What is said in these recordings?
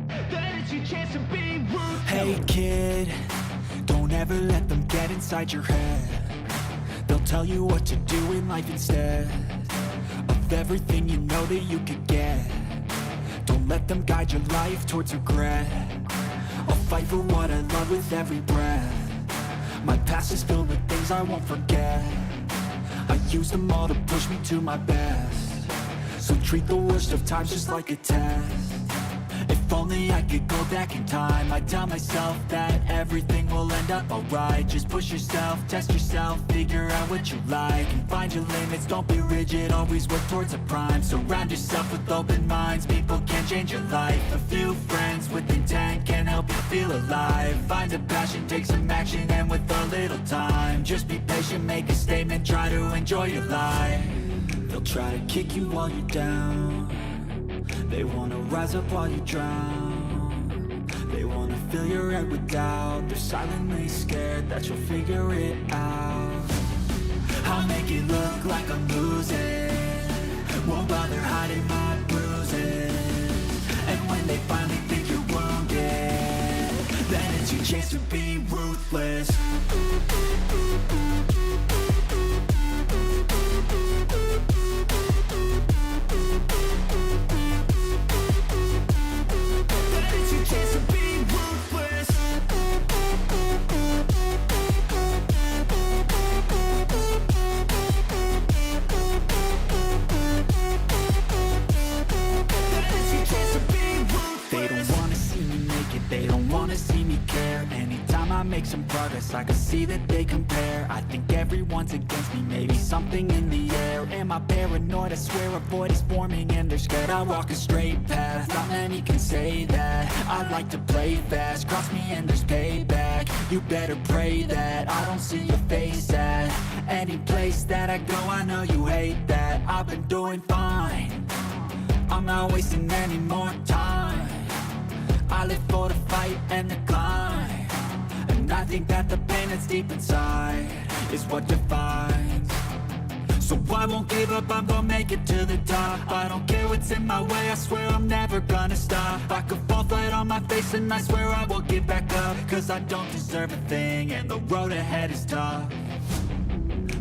Then it's your chance to be ruthless. Hey kid, don't ever let them get inside your head. They'll tell you what to do in life instead of everything you know that you could get. Don't let them guide your life towards regret. I'll fight for what I love with every breath. My past is filled with things I won't forget. I use them all to push me to my best. So treat the worst of times just like a test. If only I could go back in time, I'd tell myself that everything will end up alright. Just push yourself, test yourself, figure out what you like, and find your limits, don't be rigid, always work towards a prime. Surround yourself with open minds, people can change your life. A few friends with intent can help you feel alive. Find a passion, take some action, and with a little time, just be patient, make a statement, try to enjoy your life. They'll try to kick you while you're down. They wanna rise up while you drown. They wanna fill your head with doubt. They're silently scared that you'll figure it out. I'll make it look like I'm losing, won't bother hiding my bruises. And when they finally think you're wounded, then it's your chance to be ruthless. They don't wanna see me care. Anytime I make some progress, I can see that they compare. I think everyone's against me, maybe something in the air. Am I paranoid? I swear a void is forming and they're scared. I walk a straight path, not many can say that. I like to play fast, cross me and there's payback. You better pray that I don't see your face at any place that I go. I know you hate that. I've been doing fine, I'm not wasting any more time. I live for the fight and the climb, and I think that the pain that's deep inside is what defines. So I won't give up, I'm gonna make it to the top. I don't care what's in my way, I swear I'm never gonna stop. I could fall flat on my face and I swear I won't get back up, cause I don't deserve a thing and the road ahead is tough.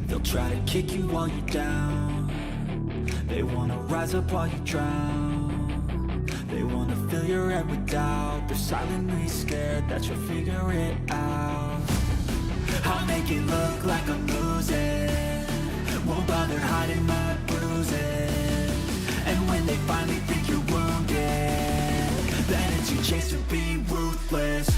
They'll try to kick you while you're down. They wanna rise up while you drown. They wanna fill your head with doubt. They're silently scared that you'll figure it out. I'll make it look like I'm losing, won't bother hiding my bruises. And when they finally think you're wounded, then it's your chance to be ruthless.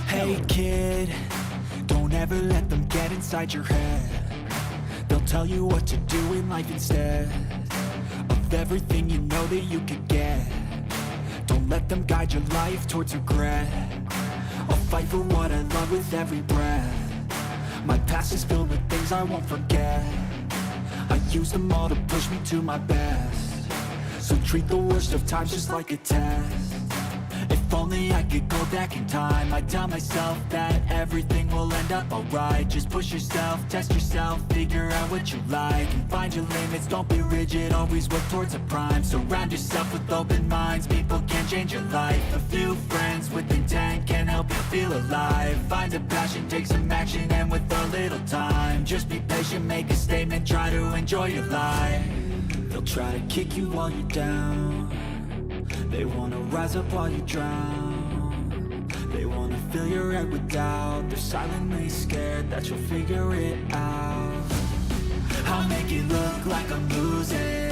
Hey kid, don't ever let them get inside your head. They'll tell you what to do in life instead of everything you know that you could get. Don't let them guide your life towards regret. I'll fight for what I love with every breath. My past is filled with things I won't forget. I use them all to push me to my best. So treat the worst of times just like a test. If only I could go back in time, I'd tell myself that everything will end up alright. Just push yourself, test yourself, figure out what you like, and find your limits, don't be rigid, always work towards a prime. Surround yourself with open minds, people can change your life. A few friends with intent can help you feel alive. Find a passion, take some action, and with a little time, just be patient, make a statement, try to enjoy your life. They'll try to kick you while you're down. They wanna rise up while you drown. They wanna fill your head with doubt. They're silently scared that you'll figure it out. I'll make it look like I'm losing,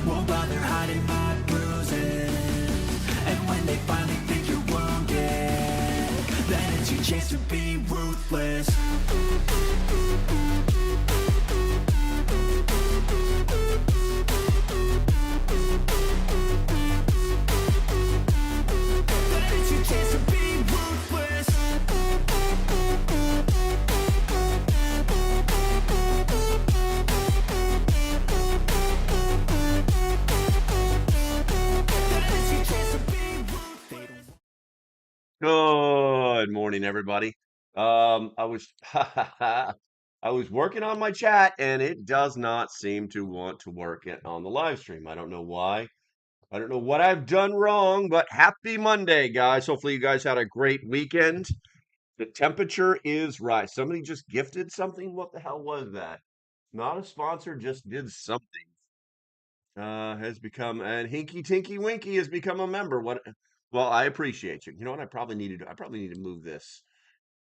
won't bother hiding my bruises. ruthless. That is your chance to be ruthless. That is your chance to be ruthless. Good morning, everybody. I was I was working on my chat and it does not seem to want to work it on the live stream. I don't know why. I don't know what I've done wrong, but happy Monday, guys. Hopefully you guys had a great weekend. The temperature is right. Somebody just gifted something. What the hell was that? Not a sponsor, just did something. Has become and Hinky Tinky Winky has become a member. What? Well, I appreciate you. You know what? I probably need to move this.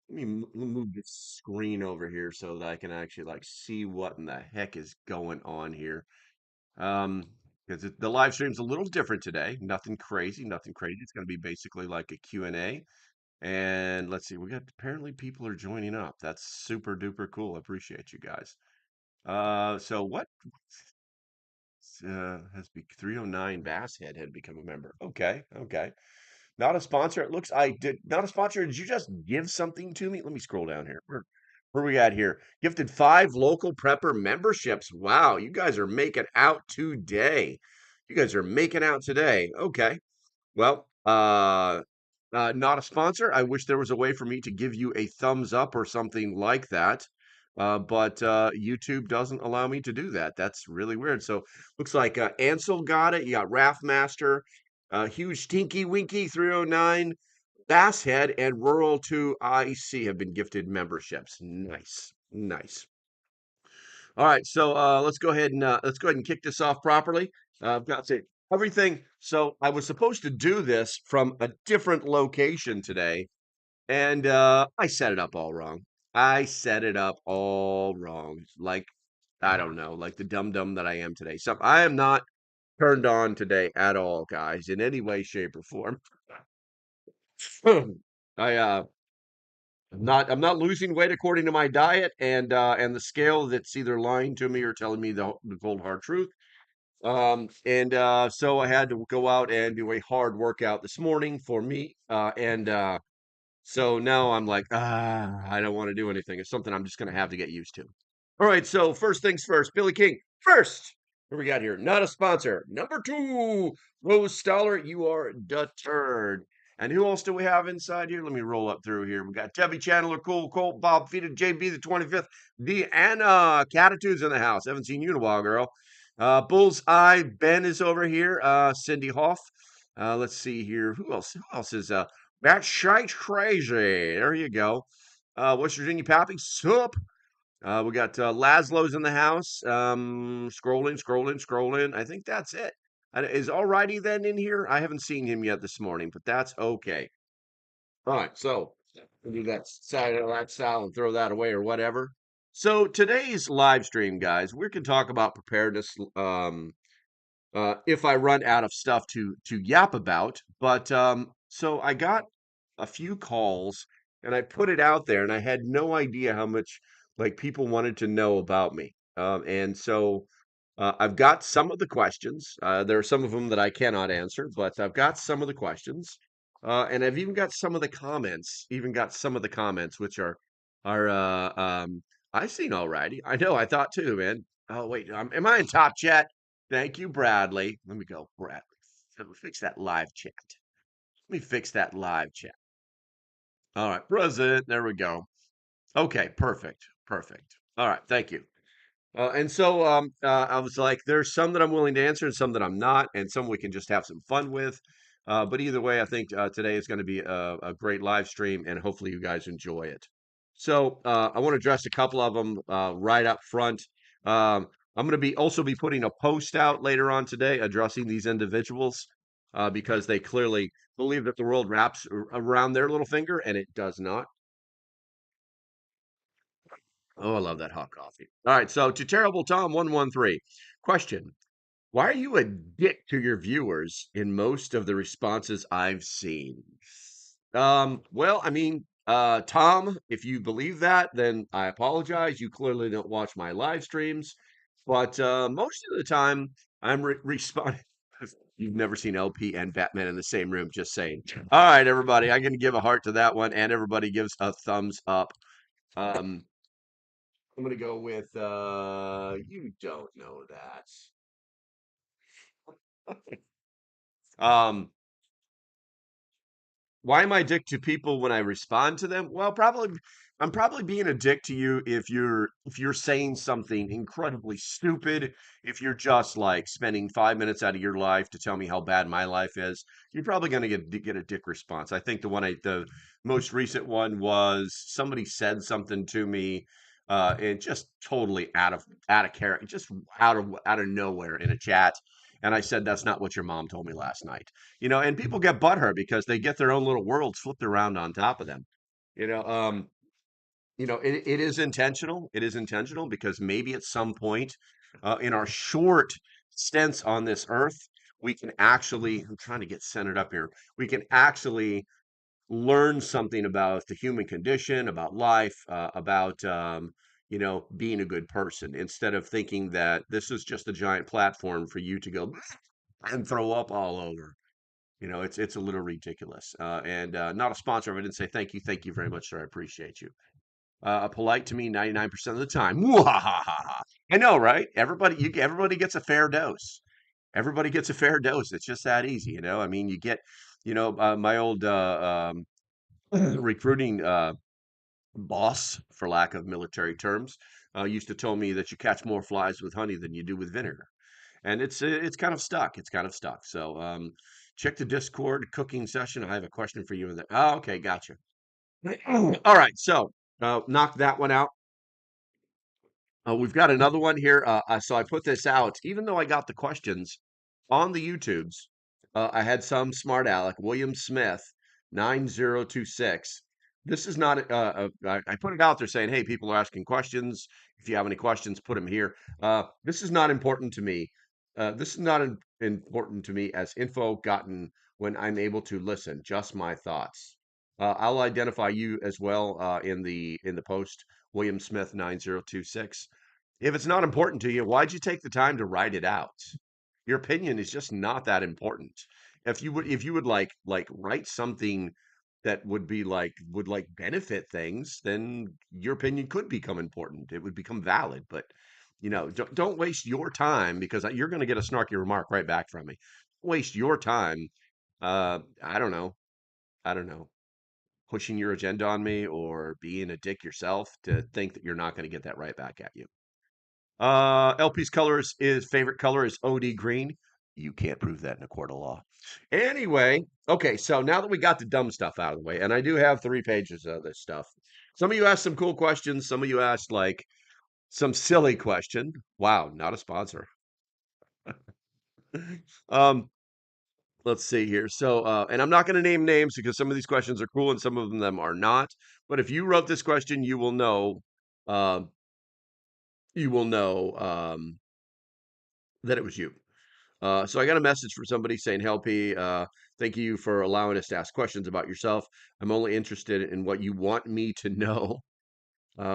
Move this screen over here so that I can actually like see what in the heck is going on here. Um, because the live stream's a little different today. Nothing crazy, nothing crazy. It's going to be basically like a Q and A. And let's see, we got apparently people are joining up. That's super duper cool. I appreciate you guys. So what has be 309 Bass Head had become a member? Okay, okay. Not a sponsor. It looks I did not a sponsor. Did you just give something to me? Let me scroll down here. Where we at here? Gifted 5 local prepper memberships. Wow, you guys are making out today. You guys are making out today. Okay. Well, not a sponsor. I wish there was a way for me to give you a thumbs up or something like that. But YouTube doesn't allow me to do that. That's really weird. So looks like Ansel got it. You got Raftmaster, Huge Tinky Winky 309, Basshead, and Rural 2 IC have been gifted memberships. Nice. Nice. All right, so let's go ahead and kick this off properly. I've got to say everything. So I was supposed to do this from a different location today, and I set it up all wrong. I set it up all wrong. Like I don't know, like the dum dum that I am today. So I am not turned on today at all, guys, in any way, shape, or form. I I'm not losing weight according to my diet and the scale that's either lying to me or telling me the cold hard truth. So I had to go out and do a hard workout this morning for me. So now I'm like, I don't want to do anything. It's something I'm just gonna have to get used to. All right, so first things first, Billy King. First, what we got here? Not a sponsor. Number 2, Rose Stoller, you are deterred. And who else do we have inside here? Let me roll up through here. We got Debbie Chandler, Cool Colt, Bob Feeder, JB the 25th, Deanna, Catitudes in the house. Haven't seen you in a while, girl. Bullseye, Ben is over here. Cindy Hoff. Let's see here. Who else? Who else is That shite crazy? There you go. West Virginia Pappy, sup? We got Laszlo's in the house. Scrolling. I think that's it. Is Alrighty then in here? I haven't seen him yet this morning, but that's okay. All right, so we'll do that side of that style and throw that away or whatever. So today's live stream, guys, we can talk about preparedness. If I run out of stuff to yap about. But so I got a few calls and I put it out there and I had no idea how much like people wanted to know about me. I've got some of the questions. There are some of them that I cannot answer, but I've got some of the questions. And I've even got some of the comments, which are I've seen alrighty. I know, I thought too, man. Oh wait, am I in top chat? Thank you, Bradley. Let me go, Bradley. Let me fix that live chat. Let me fix that live chat. All right, present. There we go. Okay, perfect. Perfect. All right, thank you. I was like, there's some that I'm willing to answer and some that I'm not, and some we can just have some fun with. But either way, I think today is going to be a great live stream, and hopefully you guys enjoy it. So I want to address a couple of them right up front. I'm going to also be putting a post out later on today addressing these individuals because they clearly believe that the world wraps around their little finger, and it does not. Oh, I love that hot coffee. All right, so to Terrible Tom 113. Question. Why are you a dick to your viewers in most of the responses I've seen? Well, I mean, Tom, if you believe that, then I apologize. You clearly don't watch my live streams, but most of the time I'm responding. You've never seen LP and Batman in the same room, just saying. All right, everybody, I'm going to give a heart to that one, and everybody gives a thumbs up. Um, I'm going to go with you don't know that. Um, Why am I a dick to people when I respond to them? Well, probably I'm probably being a dick to you if you're saying something incredibly stupid, if you're just like spending 5 minutes out of your life to tell me how bad my life is, you're probably gonna get a dick response. I think the most recent one was somebody said something to me and just totally out of character, just out of nowhere in a chat. And I said, that's not what your mom told me last night. And people get butthurt because they get their own little worlds flipped around on top of them. You know, um, it is intentional. It is intentional because maybe at some point in our short stints on this earth, we can actually, I'm trying to get centered up here, we can actually learn something about the human condition, about life, about, being a good person instead of thinking that this is just a giant platform for you to go and throw up all over. It's a little ridiculous. And not a sponsor. I didn't say thank you very much, sir. I appreciate you. Polite to me 99% of the time. Mwahaha. I know, right? Everybody gets a fair dose. Everybody gets a fair dose. It's just that easy, I mean, you get, my old recruiting boss, for lack of military terms, used to tell me that you catch more flies with honey than you do with vinegar, and it's kind of stuck. It's kind of stuck. So check the Discord cooking session. I have a question for you in there. Oh, okay, gotcha. All right, so knock that one out. We've got another one here. So I put this out, even though I got the questions on the YouTubes. I had some smart aleck, William Smith, 9026. This is not, I put it out there saying, hey, people are asking questions. If you have any questions, put them here. This is not important to me. This is not important to me as info gotten when I'm able to listen, just my thoughts. I'll identify you as well in the post, William Smith 9026. If it's not important to you, why'd you take the time to write it out? Your opinion is just not that important. If you would like write something that would benefit things, then your opinion could become important. It would become valid. But don't waste your time because you're going to get a snarky remark right back from me. Don't waste your time. I don't know. I don't know, pushing your agenda on me or being a dick yourself to think that you're not going to get that right back at you. LP's favorite color is OD green. You can't prove that in a court of law. Anyway, okay, so now that we got the dumb stuff out of the way, and I do have 3 pages of this stuff. Some of you asked some cool questions. Some of you asked like some silly question. Wow, not a sponsor. um, let's see here. So, and I'm not going to name names because some of these questions are cool and some of them are not. But if you wrote this question, um, you will know that it was you. So I got a message from somebody saying, "Helpy, thank you for allowing us to ask questions about yourself. I'm only interested in what you want me to know.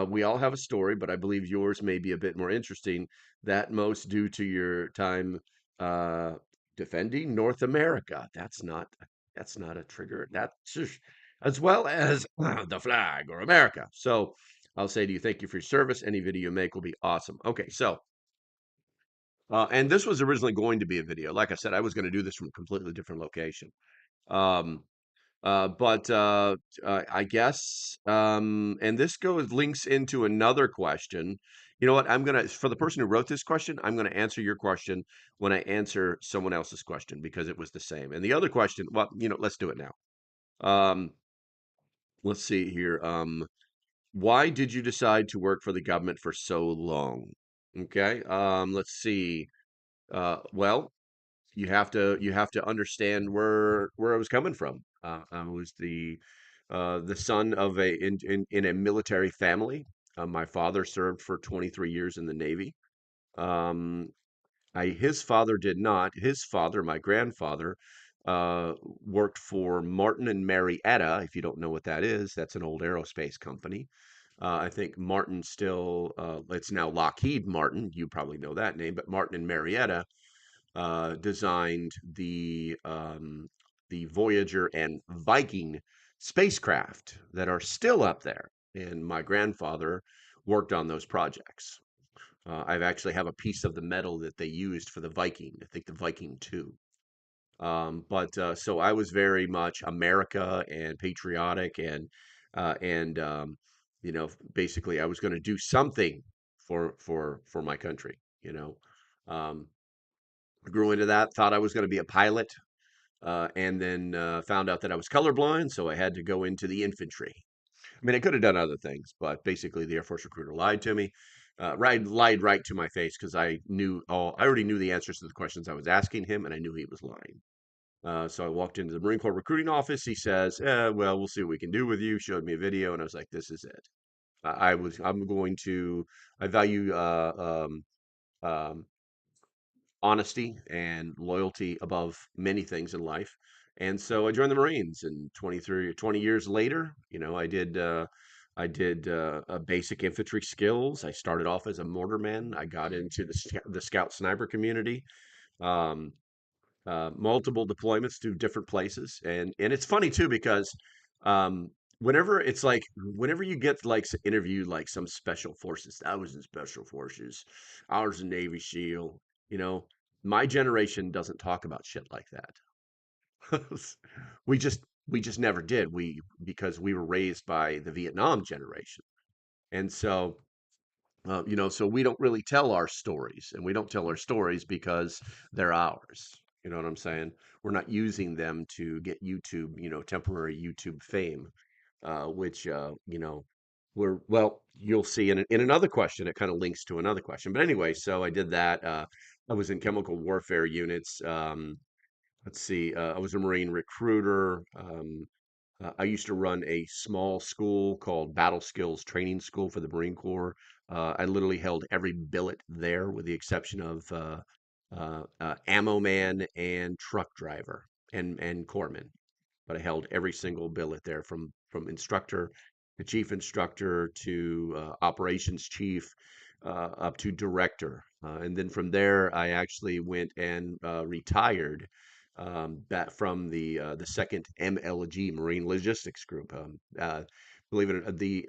We all have a story, but I believe yours may be a bit more interesting. That most due to your time uh, defending North America. That's not a trigger. That's as well as the flag or America. So I'll say to you, thank you for your service. Any video you make will be awesome. Okay, so and this was originally going to be a video. Like I said, I was going to do this from a completely different location. Um, but I guess, and this goes links into another question. You know what? For the person who wrote this question, I'm gonna answer your question when I answer someone else's question because it was the same. And the other question, well, let's do it now. Um, let's see here. Why did you decide to work for the government for so long? Okay. Let's see. Well, you have to understand where I was coming from. I was the son of in a military family. My father served for 23 years in the Navy. His father did not. His father, my grandfather, uh, worked for Martin and Marietta. If you don't know what that is, that's an old aerospace company. I think Martin still, it's now Lockheed Martin. You probably know that name, but Martin and Marietta designed the Voyager and Viking spacecraft that are still up there. And my grandfather worked on those projects. I've actually have a piece of the metal that they used for the Viking. I think the Viking 2. But so I was very much America and patriotic and basically I was going to do something for my country. Um, grew into that, thought I was going to be a pilot, and then found out that I was colorblind, so I had to go into the infantry. I mean, I could have done other things, but basically, the Air Force recruiter lied to me, lied right to my face because I already knew the answers to the questions I was asking him, and I knew he was lying. So I walked into the Marine Corps recruiting office. He says, "Well, we'll see what we can do with you." Showed me a video, and I was like, "This is it." I'm going to. I value um, honesty and loyalty above many things in life. And so I joined the Marines, and 20 years later, I did basic infantry skills. I started off as a mortarman. I got into the scout sniper community. Um, Multiple deployments to different places, and it's funny too because um, whenever you get like interviewed like some special forces, I was in special forces, I was a Navy SEAL, you know, my generation doesn't talk about shit like that. we just we just never did. Because we were raised by the Vietnam generation, and so we don't really tell our stories, and we don't tell our stories because they're ours. You know what I'm saying? We're not using them to get YouTube, temporary YouTube fame, which, you'll see in another question. It kind of links to another question. But anyway, so I did that. I was in chemical warfare units. Let's see. I was a Marine recruiter. I used to run a small school called Battle Skills Training School for the Marine Corps. I literally held every billet there, with the exception of ammo man and truck driver and corpsman. But I held every single billet there, from instructor to chief instructor to operations chief, up to director. And then from there, I actually went and retired, that from the second MLG Marine Logistics Group. Believe it or not, the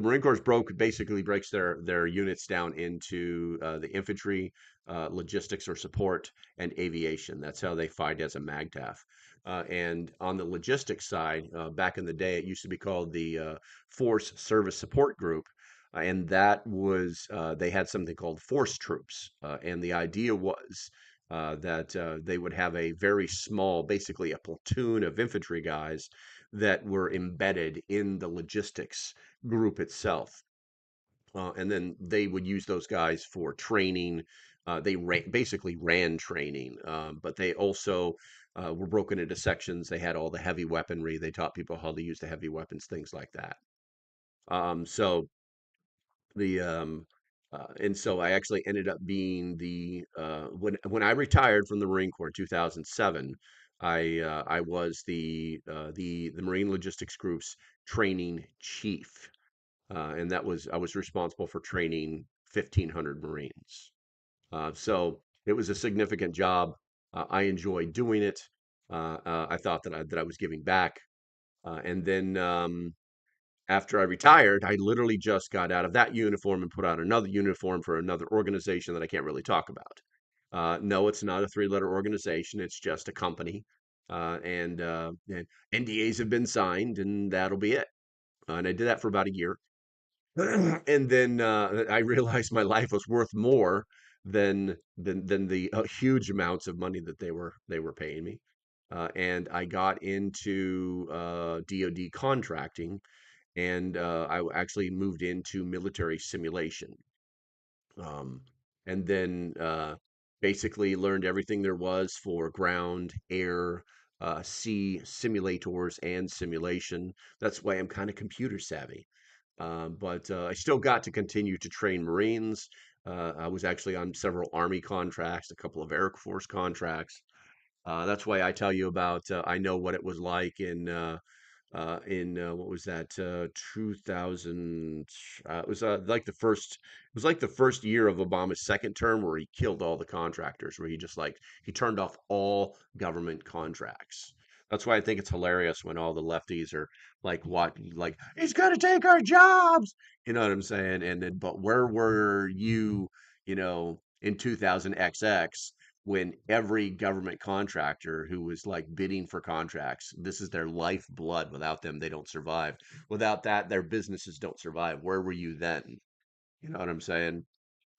Marine Corps basically breaks their units down into the infantry, logistics or support, and aviation. That's how they fight as a MAGTF. And on the logistics side, back in the day, it used to be called the Force Service Support Group. And that was, they had something called force troops. And the idea was that they would have a very small, basically a platoon of infantry guys that were embedded in the logistics group itself. And then they would use those guys for training. Basically ran training, but they also were broken into sections. They had all the heavy weaponry. They taught people how to use the heavy weapons, things like that. So the and so I actually ended up being when I retired from the Marine Corps in 2007. I was the Marine Logistics Group's training chief, and I was responsible for training 1,500 Marines. So it was a significant job. I enjoyed doing it. I thought that I was giving back, and then after I retired, I literally just got out of that uniform and put on another uniform for another organization that I can't really talk about. No, it's not a three-letter organization. It's just a company, and NDAs have been signed, and that'll be it. And I did that for about a year. And then I realized my life was worth more than the huge amounts of money that they were paying me. And I got into DoD contracting, and actually moved into military simulation. Um, and then basically learned everything there was for ground, air, sea simulators and simulation. That's why I'm kind of computer savvy. But I still got to continue to train Marines. I was actually on several Army contracts, a couple of Air Force contracts. That's why I tell you about. I know what it was like in what was that 2000 it was like the first it was like the first year of Obama's second term where he killed all the contractors, where he just like he turned off all government contracts. That's why I think it's hilarious when all the lefties are like, what, like, he's gonna take our jobs, you know what I'm saying? And then, but where were you, in 2000 XX, when every government contractor who was like bidding for contracts, this is their lifeblood. Without them, they don't survive. Without that, their businesses don't survive. Where were you then? You know what I'm saying?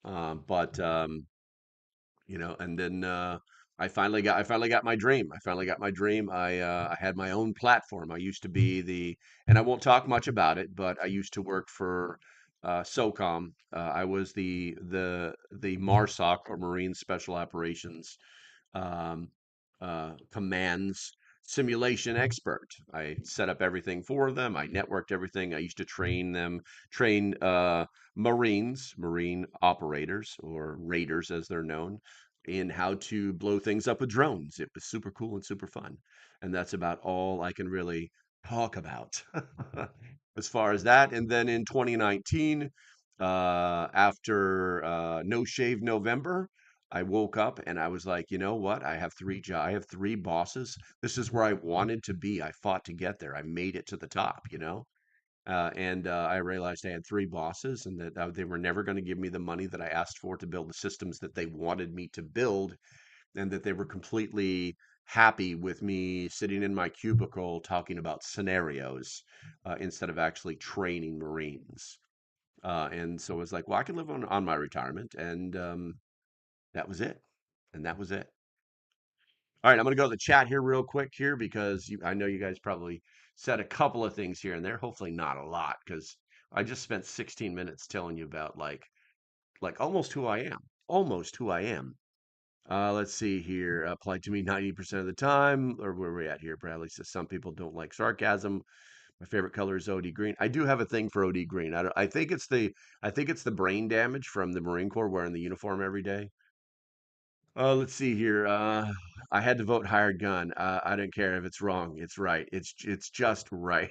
But and then I finally got my dream. I finally got my dream. I had my own platform. I used to be and I won't talk much about it, but I used to work for SOCOM. I was the MARSOC, or Marine Special Operations um, commands simulation expert. I set up everything for them. I networked everything. I used to train marine operators, or raiders as they're known, in how to blow things up with drones. It was super cool and super fun. And that's about all I can really talk about as far as that. And then in 2019, after No Shave November, I woke up and I was like, you know what? I have three bosses. This is where I wanted to be. I fought to get there. I made it to the top. And I realized I had three bosses, and that they were never going to give me the money that I asked for to build the systems that they wanted me to build, and that they were completely happy with me sitting in my cubicle talking about scenarios instead of actually training Marines. And so I was like, well, I can live on my retirement. And that was it. And that was it. All right, I'm going to go to the chat here real quick here, because I know you guys probably said a couple of things here and there. Hopefully not a lot, because I just spent 16 minutes telling you about like almost who I am. Almost who I am. Let's see here. Applied to me 90% of the time. Or where are we at here? Bradley says some people don't like sarcasm. My favorite color is OD green. I do have a thing for OD green. I think it's the brain damage from the Marine Corps wearing the uniform every day. Let's see here. I had to vote hired gun. I don't care if it's wrong. It's right. It's just right.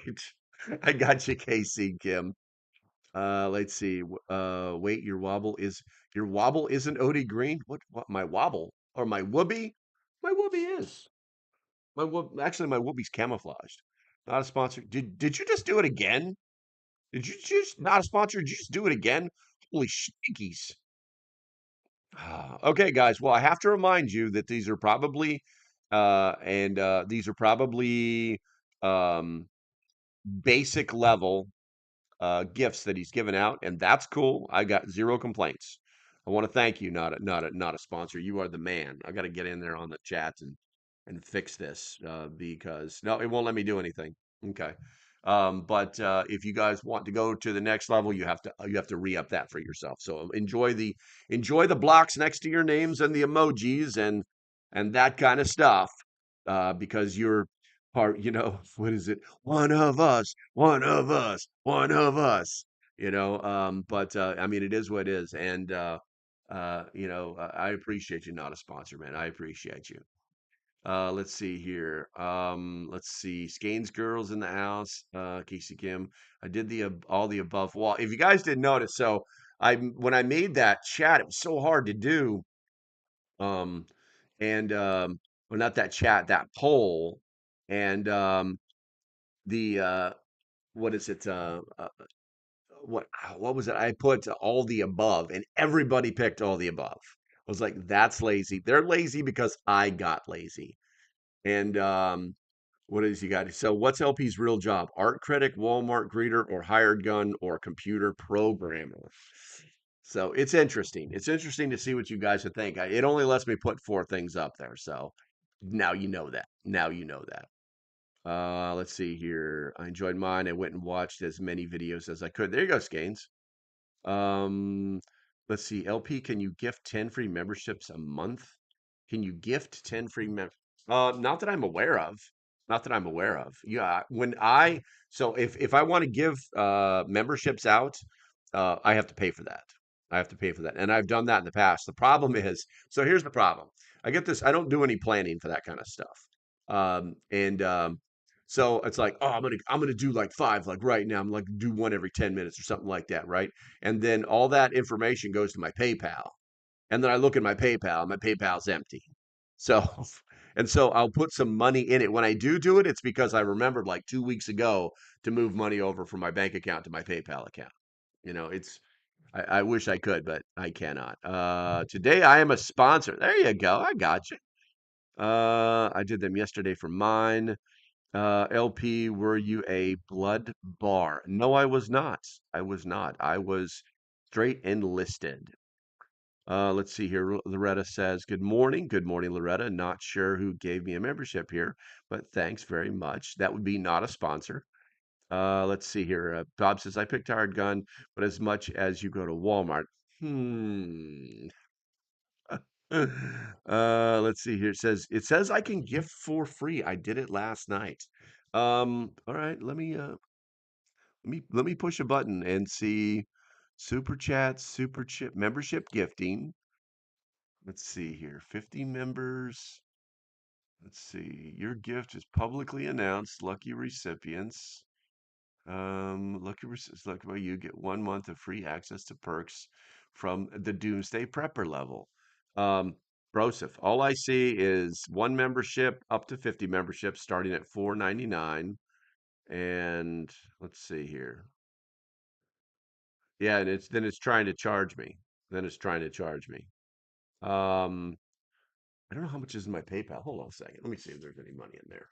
I got you, KC Kim. Let's see. Wait, your wobble isn't OD green? What my wobble or my whoopee? My whoopee is. Actually, my whoopie's camouflaged. Not a sponsor. Did you just do it again? Did you just not a sponsor? Did you just do it again? Holy stinkies. Okay, guys. Well, I have to remind you that these are probably um, basic level gifts that he's given out, and that's cool. I got zero complaints. I want to thank you, not a sponsor. You are the man. I got to get in there on the chat and fix this because no, it won't let me do anything. Okay. But if you guys want to go to the next level, you have to re-up that for yourself. So enjoy the blocks next to your names and the emojis and that kind of stuff, because you're part. What is it? One of us, one of us, one of us. But I mean, it is what it is, and I appreciate you, not a sponsor, man. I appreciate you. Let's see here. Let's see. Skane's girls in the house. Casey Kim. I did all the above. Well, if you guys didn't notice, so when I made that chat, it was so hard to do. Um, and well, not that chat, that poll, and the what is it? What was it? I put all the above, and everybody picked all the above. I was like, that's lazy. They're lazy because I got lazy. And what is he got? So, what's LP's real job? Art critic, Walmart greeter, or hired gun, or computer programmer? So it's interesting. It's interesting to see what you guys would think. It only lets me put four things up there. So now you know that. Now you know that. Let's see here. I enjoyed mine. I went and watched as many videos as I could. There you go, Scanes. Um, let's see. LP, can you gift 10 free memberships a month? Can you gift 10 free not that I'm aware of. Not that I'm aware of. Yeah, so if I want to give memberships out, I have to pay for that. I have to pay for that. And I've done that in the past. The problem is, so here's the problem. I get this. I don't do any planning for that kind of stuff. And so it's like, oh, I'm gonna do like five, like right now. I'm like do one every 10 minutes or something like that, right? And then all that information goes to my PayPal. And then I look at my PayPal's empty. So and so I'll put some money in it. When I do it, it's because I remembered like 2 weeks ago to move money over from my bank account to my PayPal account. It's I wish I could, but I cannot. Today I am a sponsor. There you go. I got you. I did them yesterday for mine. LP, were you a blood bar? No, I was not. I was not. I was straight enlisted. Let's see here. Loretta says, "Good morning. Good morning, Loretta. Not sure who gave me a membership here, but thanks very much. That would be not a sponsor." Let's see here. Bob says, "I picked Hired Gun, but as much as you go to Walmart." Hmm. Let's see here. It says I can gift for free. I did it last night. All right, let me push a button and see super chat, super chip membership gifting. Let's see here. 50 members. Let's see. Your gift is publicly announced. Lucky recipients. Lucky by you get 1 month of free access to perks from the Doomsday Prepper level. Broseph, all I see is one membership up to 50 memberships starting at $4.99. And let's see here. Yeah, and it's trying to charge me. Then it's trying to charge me. Um, I don't know how much is in my PayPal. Hold on a second. Let me see if there's any money in there.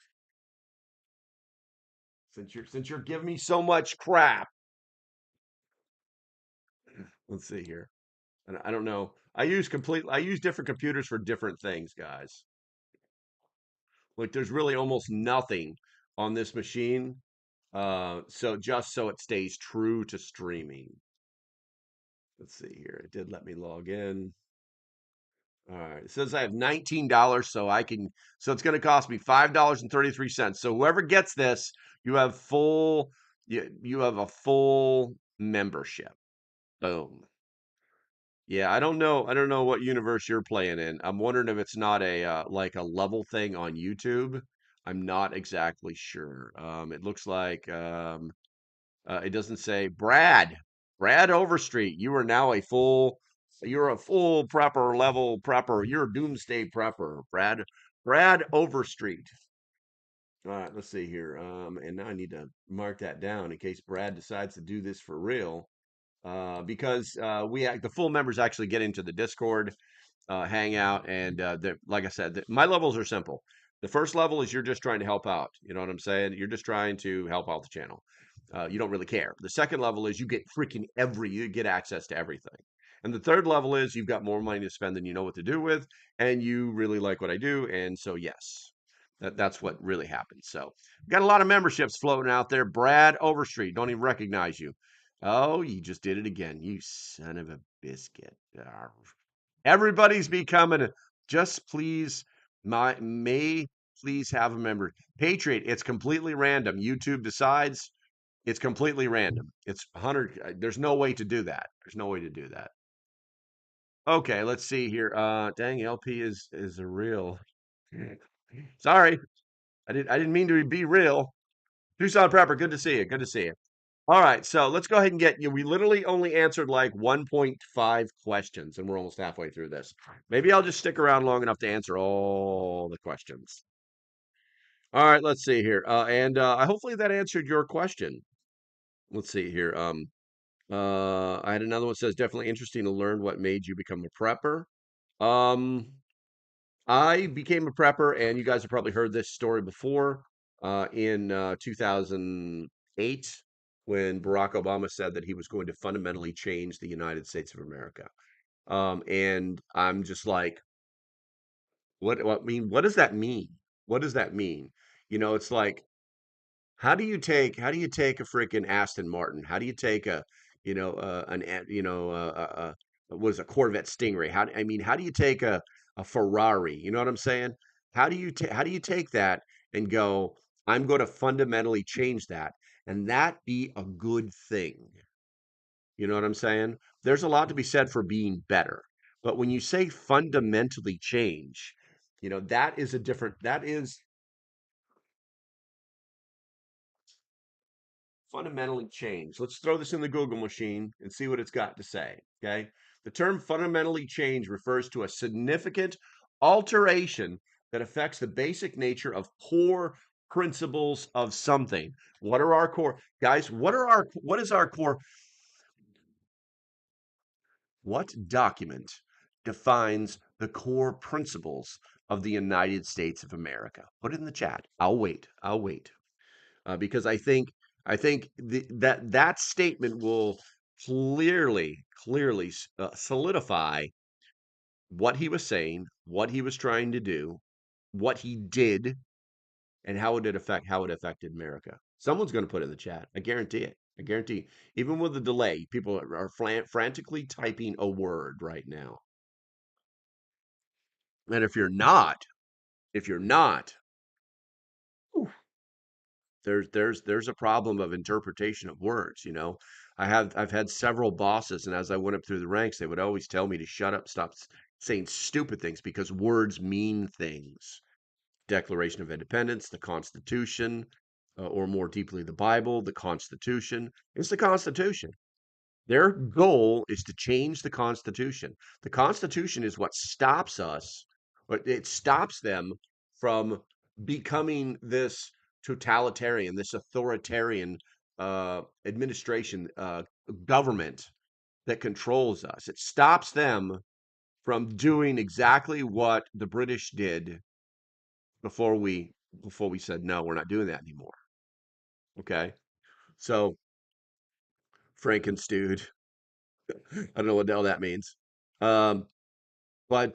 Since you're giving me so much crap. Let's see here. And I don't know. I use different computers for different things, guys. Like there's really almost nothing on this machine. So just so it stays true to streaming. Let's see here. It did let me log in. All right. It says I have $19, so it's gonna cost me $5.33. So whoever gets this, you have a full membership. Boom. Yeah, I don't know what universe you're playing in. I'm wondering if it's not a like a level thing on YouTube. I'm not exactly sure. It looks like it doesn't say Brad Overstreet. You're a full prepper level prepper. You're a doomsday prepper, Brad Overstreet. All right, let's see here. And now I need to mark that down in case Brad decides to do this for real. Because the full members actually get into the Discord hangout, and like I said, my levels are simple. The first level is you're just trying to help out. You know what I'm saying? You're just trying to help out the channel. You don't really care. The second level is you get access to everything. And the third level is you've got more money to spend than you know what to do with, and you really like what I do, and so yes, that's what really happens. So got a lot of memberships floating out there. Brad Overstreet, don't even recognize you. Oh, you just did it again, you son of a biscuit. Everybody's becoming just please please have a member. Patriot, it's completely random. YouTube decides it's completely random. It's 100. There's no way to do that. There's no way to do that. Okay, let's see here. Dang, LP is a real. Sorry, I didn't mean to be real. Tucson Prepper, good to see you. Good to see you. All right, so let's go ahead and get you. We literally only answered like 1.5 questions, and we're almost halfway through this. Maybe I'll just stick around long enough to answer all the questions. All right, let's see here. And hopefully that answered your question. Let's see here. I had another one that says definitely interesting to learn what made you become a prepper. Um, I became a prepper, and you guys have probably heard this story before. In 2008, when Barack Obama said that he was going to fundamentally change the United States of America. And I'm just like, what does that mean? What does that mean? It's like, how do you take a freaking Aston Martin? How do you take a, what is a Corvette Stingray? How do you take a Ferrari? You know what I'm saying? How do you take that and go, I'm going to fundamentally change that, and that be a good thing? You know what I'm saying? There's a lot to be said for being better. But when you say fundamentally change, That is a different, that is fundamentally changed. Let's throw this in the Google machine and see what it's got to say. Okay. The term fundamentally change refers to a significant alteration that affects the basic nature of core principles of something. What are our core guys? What is our core? What document defines the core principles of the United States of America? Put it in the chat. I'll wait. I'll wait. Because I think that statement will clearly solidify what he was saying, what he was trying to do, what he did, and how it affected America. Someone's going to put it in the chat. I guarantee it. I guarantee. Even with the delay, people are frantically typing a word right now. And if you're not, there's a problem of interpretation of words. I've had several bosses, and as I went up through the ranks, they would always tell me to shut up, stop saying stupid things because words mean things. Declaration of Independence, the Constitution, or more deeply the Bible, the Constitution. It's the Constitution. Their goal is to change the Constitution. The Constitution is what stops us, but it stops them from becoming this totalitarian, this authoritarian administration, government that controls us. It stops them from doing exactly what the British did before we said no, we're not doing that anymore. Okay, so Frankenstewed. I don't know what the hell that means. Um, But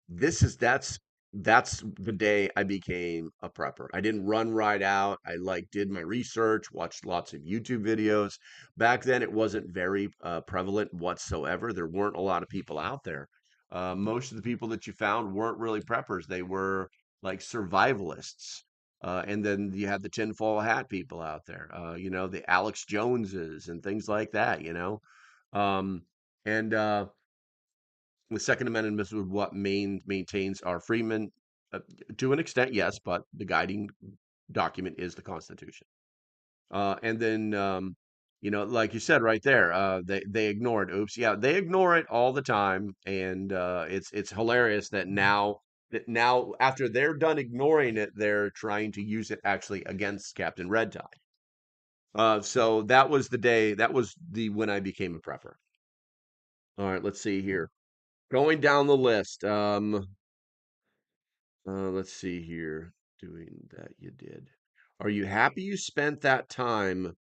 this is that's the day I became a prepper. I didn't run right out. I did my research, watched lots of YouTube videos. Back then, it wasn't very prevalent whatsoever. There weren't a lot of people out there. Most of the people that you found weren't really preppers. They were like survivalists. And then you had the tinfoil hat people out there. The Alex Joneses and things like that. Um, and the Second Amendment is what maintains our freedom, to an extent, yes, but the guiding document is the Constitution. And then, like you said right there, they ignore it. Oops, yeah, they ignore it all the time, and it's hilarious that now after they're done ignoring it, they're trying to use it actually against Captain Red Tie. So that was the day. That was the when I became a prepper. All right, let's see here. Going down the list. Let's see here. Doing that you did. Are you happy you spent that time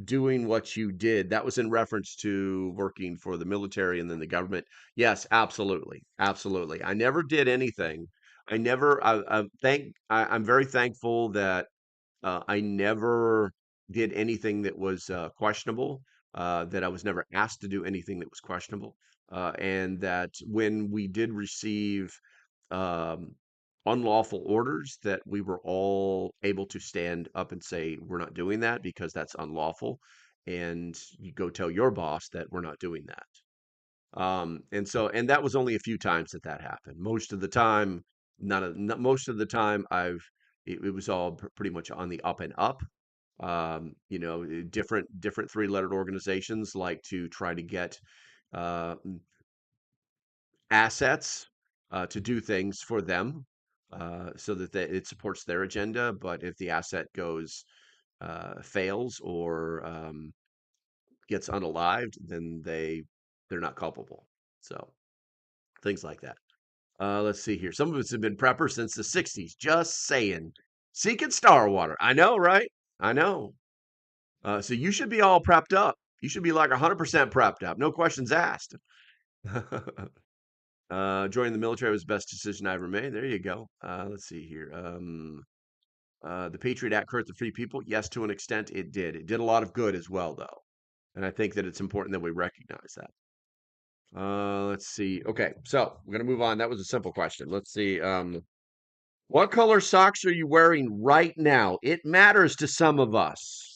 doing what you did? That was in reference to working for the military and then the government. Yes, absolutely. Absolutely. I never did anything. I'm very thankful that I never did anything that was questionable, that I was never asked to do anything that was questionable, and that when we did receive um, unlawful orders, that we were all able to stand up and say, we're not doing that because that's unlawful. And you go tell your boss that we're not doing that. And that was only a few times that happened. Most of the time, most of the time, it was all pretty much on the up and up. Different three-lettered organizations like to try to get uh, assets to do things for them, so that it supports their agenda. But if the asset fails or gets unalived, then they're not culpable. So things like that. Let's see here. Some of us have been preppers since the 60s. Just saying. Seeking star water. I know, right? I know. So you should be all prepped up. You should be like 100% prepped up. No questions asked. Joining the military was the best decision I ever made. There you go. Let's see here. The Patriot Act hurt the free people. Yes, to an extent, it did. It did a lot of good as well, though. And I think that it's important that we recognize that. Let's see. Okay, so we're gonna move on. That was a simple question. Let's see. What color socks are you wearing right now? It matters to some of us.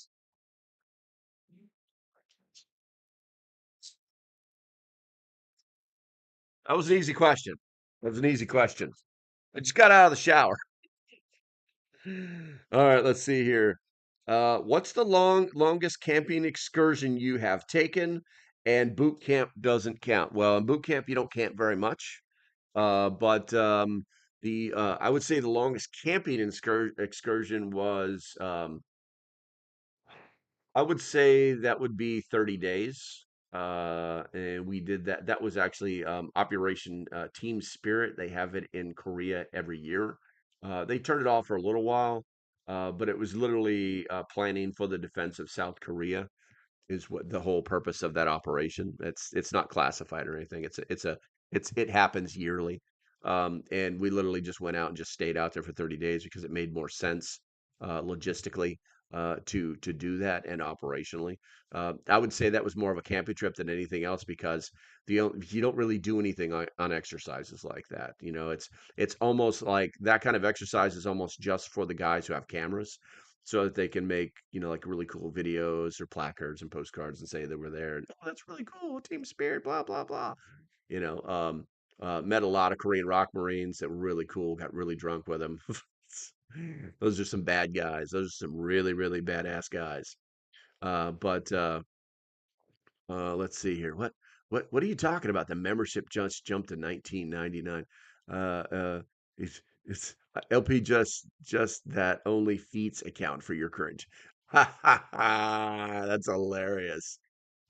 That was an easy question. That was an easy question. I just got out of the shower. All right, let's see here. What's the longest camping excursion you have taken? And boot camp doesn't count. Well, in boot camp you don't camp very much. But the I would say the longest camping excursion was I would say that would be 30 days. And we did that. That was actually Operation Team Spirit. They have it in Korea every year. They turned it off for a little while, but it was literally planning for the defense of South Korea is what the whole purpose of that operation. It's not classified or anything. It happens yearly. And we literally just went out and just stayed out there for 30 days because it made more sense logistically to do that and operationally. I would say that was more of a camping trip than anything else because you don't really do anything on exercises like that. You know, it's almost like that kind of exercise is almost just for the guys who have cameras so that they can make, you know, like really cool videos or placards and postcards and say they were there. And, oh, that's really cool. Team spirit, blah, blah, blah. You know, met a lot of Korean rock Marines that were really cool, got really drunk with them. Those are some bad guys. Those are some really, really badass guys. But let's see here. What are you talking about? The membership just jumped to 1999. Uh, uh, LP just that only feats account for your current. Ha ha ha! That's hilarious.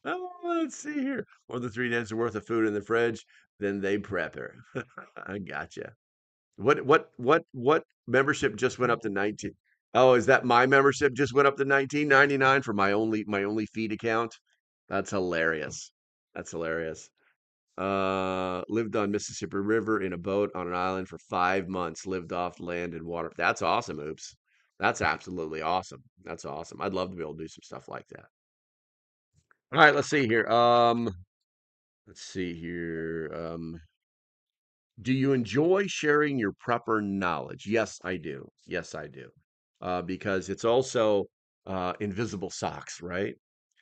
Oh, let's see here. More than 3 days worth of food in the fridge, then they prep her. I gotcha. What membership just went up to 19? Oh, is that my membership just went up to 19.99 for my only feed account? That's hilarious. That's hilarious. Lived on Mississippi River in a boat on an island for 5 months, lived off land and water. That's awesome, oops. That's absolutely awesome. That's awesome. I'd love to be able to do some stuff like that. All right, let's see here. Let's see here. Do you enjoy sharing your prepper knowledge? Yes, I do. Yes, I do. Because it's also invisible socks, right?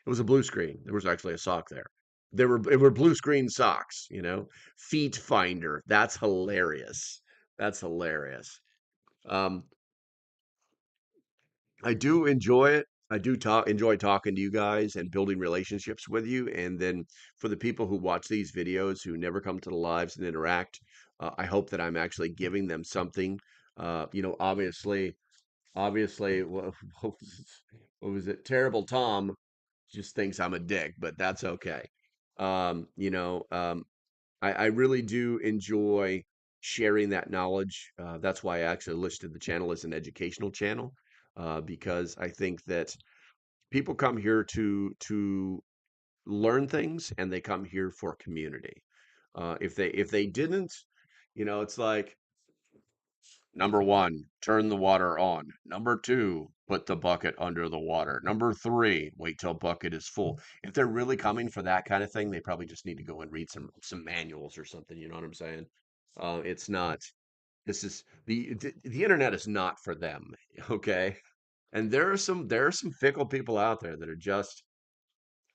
It was a blue screen. There was actually a sock there. It were blue screen socks, you know. Feet finder. That's hilarious. That's hilarious. Um, I do enjoy it. I do enjoy talking to you guys and building relationships with you. And then for the people who watch these videos who never come to the lives and interact, I hope that I'm actually giving them something. You know, obviously, what was it? Terrible Tom just thinks I'm a dick, but that's okay. You know, I really do enjoy sharing that knowledge. That's why I actually listed the channel as an educational channel, because I think that people come here to learn things and they come here for community. If they didn't, you know, it's like number one, turn the water on. Number two, put the bucket under the water. Number three, wait till bucket is full. If they're really coming for that kind of thing, they probably just need to go and read some manuals or something. You know what I'm saying? It's not. This is the internet is not for them. Okay, and there are some fickle people out there that are just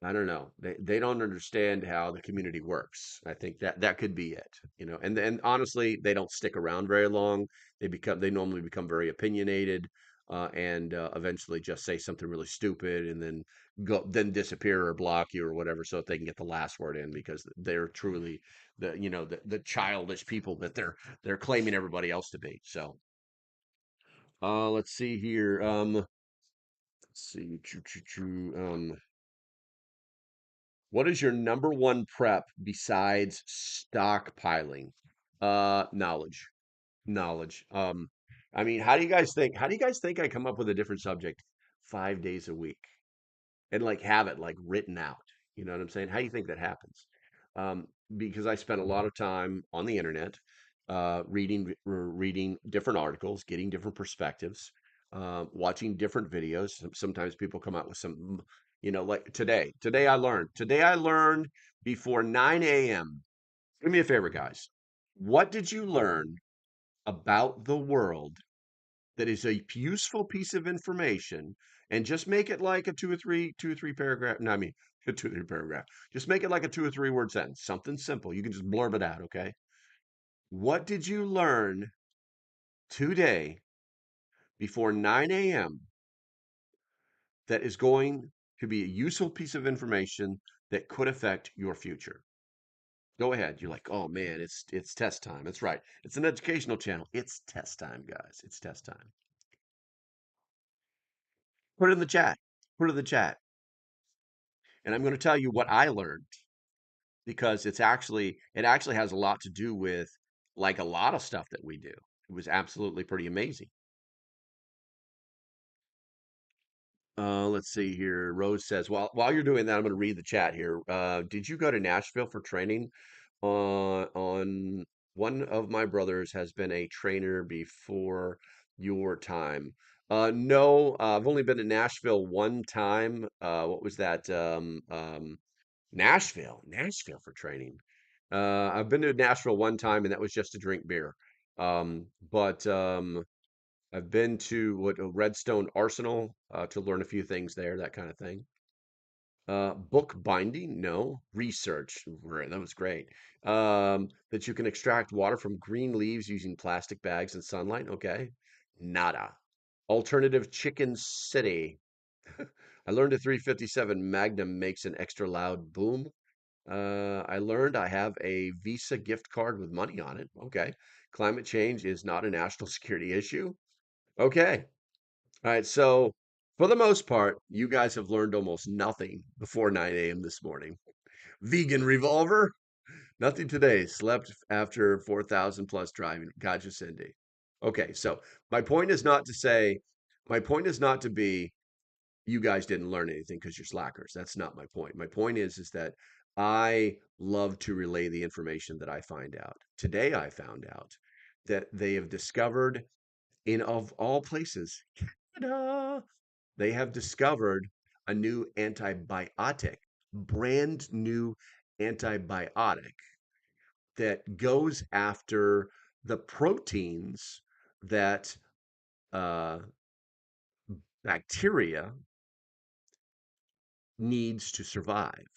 I don't know. They don't understand how the community works. I think that could be it, you know. And then honestly, they don't stick around very long. They normally become very opinionated, and eventually just say something really stupid and then disappear or block you or whatever, so that they can get the last word in because they're truly the childish people that they're claiming everybody else to be. So let's see here. Let's see. What is your number one prep besides stockpiling? Knowledge. Knowledge. I mean, how do you guys think I come up with a different subject 5 days a week and like have it like written out? You know what I'm saying? How do you think that happens? Because I spent a lot of time on the internet, reading different articles, getting different perspectives, watching different videos. Sometimes people come out with some, like today. Today I learned before 9 a.m. Do me a favor, guys. What did you learn about the world that is a useful piece of information? And just make it like a two or three paragraph. No, I mean, a 2 or 3 paragraph. Just make it like a 2 or 3 word sentence, something simple. You can just blurb it out, okay? What did you learn today before 9 a.m. that is going to be a useful piece of information that could affect your future? Go ahead. You're like, oh man, it's test time. That's right. It's an educational channel. It's test time, guys. It's test time. Put it in the chat. Put it in the chat. And I'm going to tell you what I learned because it actually has a lot to do with like a lot of stuff that we do. It was absolutely pretty amazing. Let's see here. Rose says, while you're doing that, I'm going to read the chat here. Did you go to Nashville for training? On one of my brothers has been a trainer before your time. No, I've only been to Nashville one time. What was that? Nashville for training. I've been to Nashville one time, and that was just to drink beer. But I've been to what Redstone Arsenal to learn a few things there, that kind of thing. Book binding, no. Research, that was great. That you can extract water from green leaves using plastic bags and sunlight, okay. Nada. Alternative Chicken City. I learned a 357 Magnum makes an extra loud boom. I learned I have a Visa gift card with money on it. Okay. Climate change is not a national security issue. Okay. All right. So, for the most part, you guys have learned almost nothing before 9 a.m. this morning. Vegan revolver. Nothing today. Slept after 4,000 plus driving. Gotcha, Cindy. Okay. So, my point is not to say, my point is not to be you guys didn't learn anything because you're slackers. That's not my point. My point is that I love to relay the information that I find out. Today I found out that they have discovered in of all places, Canada, they have discovered a new antibiotic, brand new antibiotic that goes after the proteins that uh, bacteria needs to survive.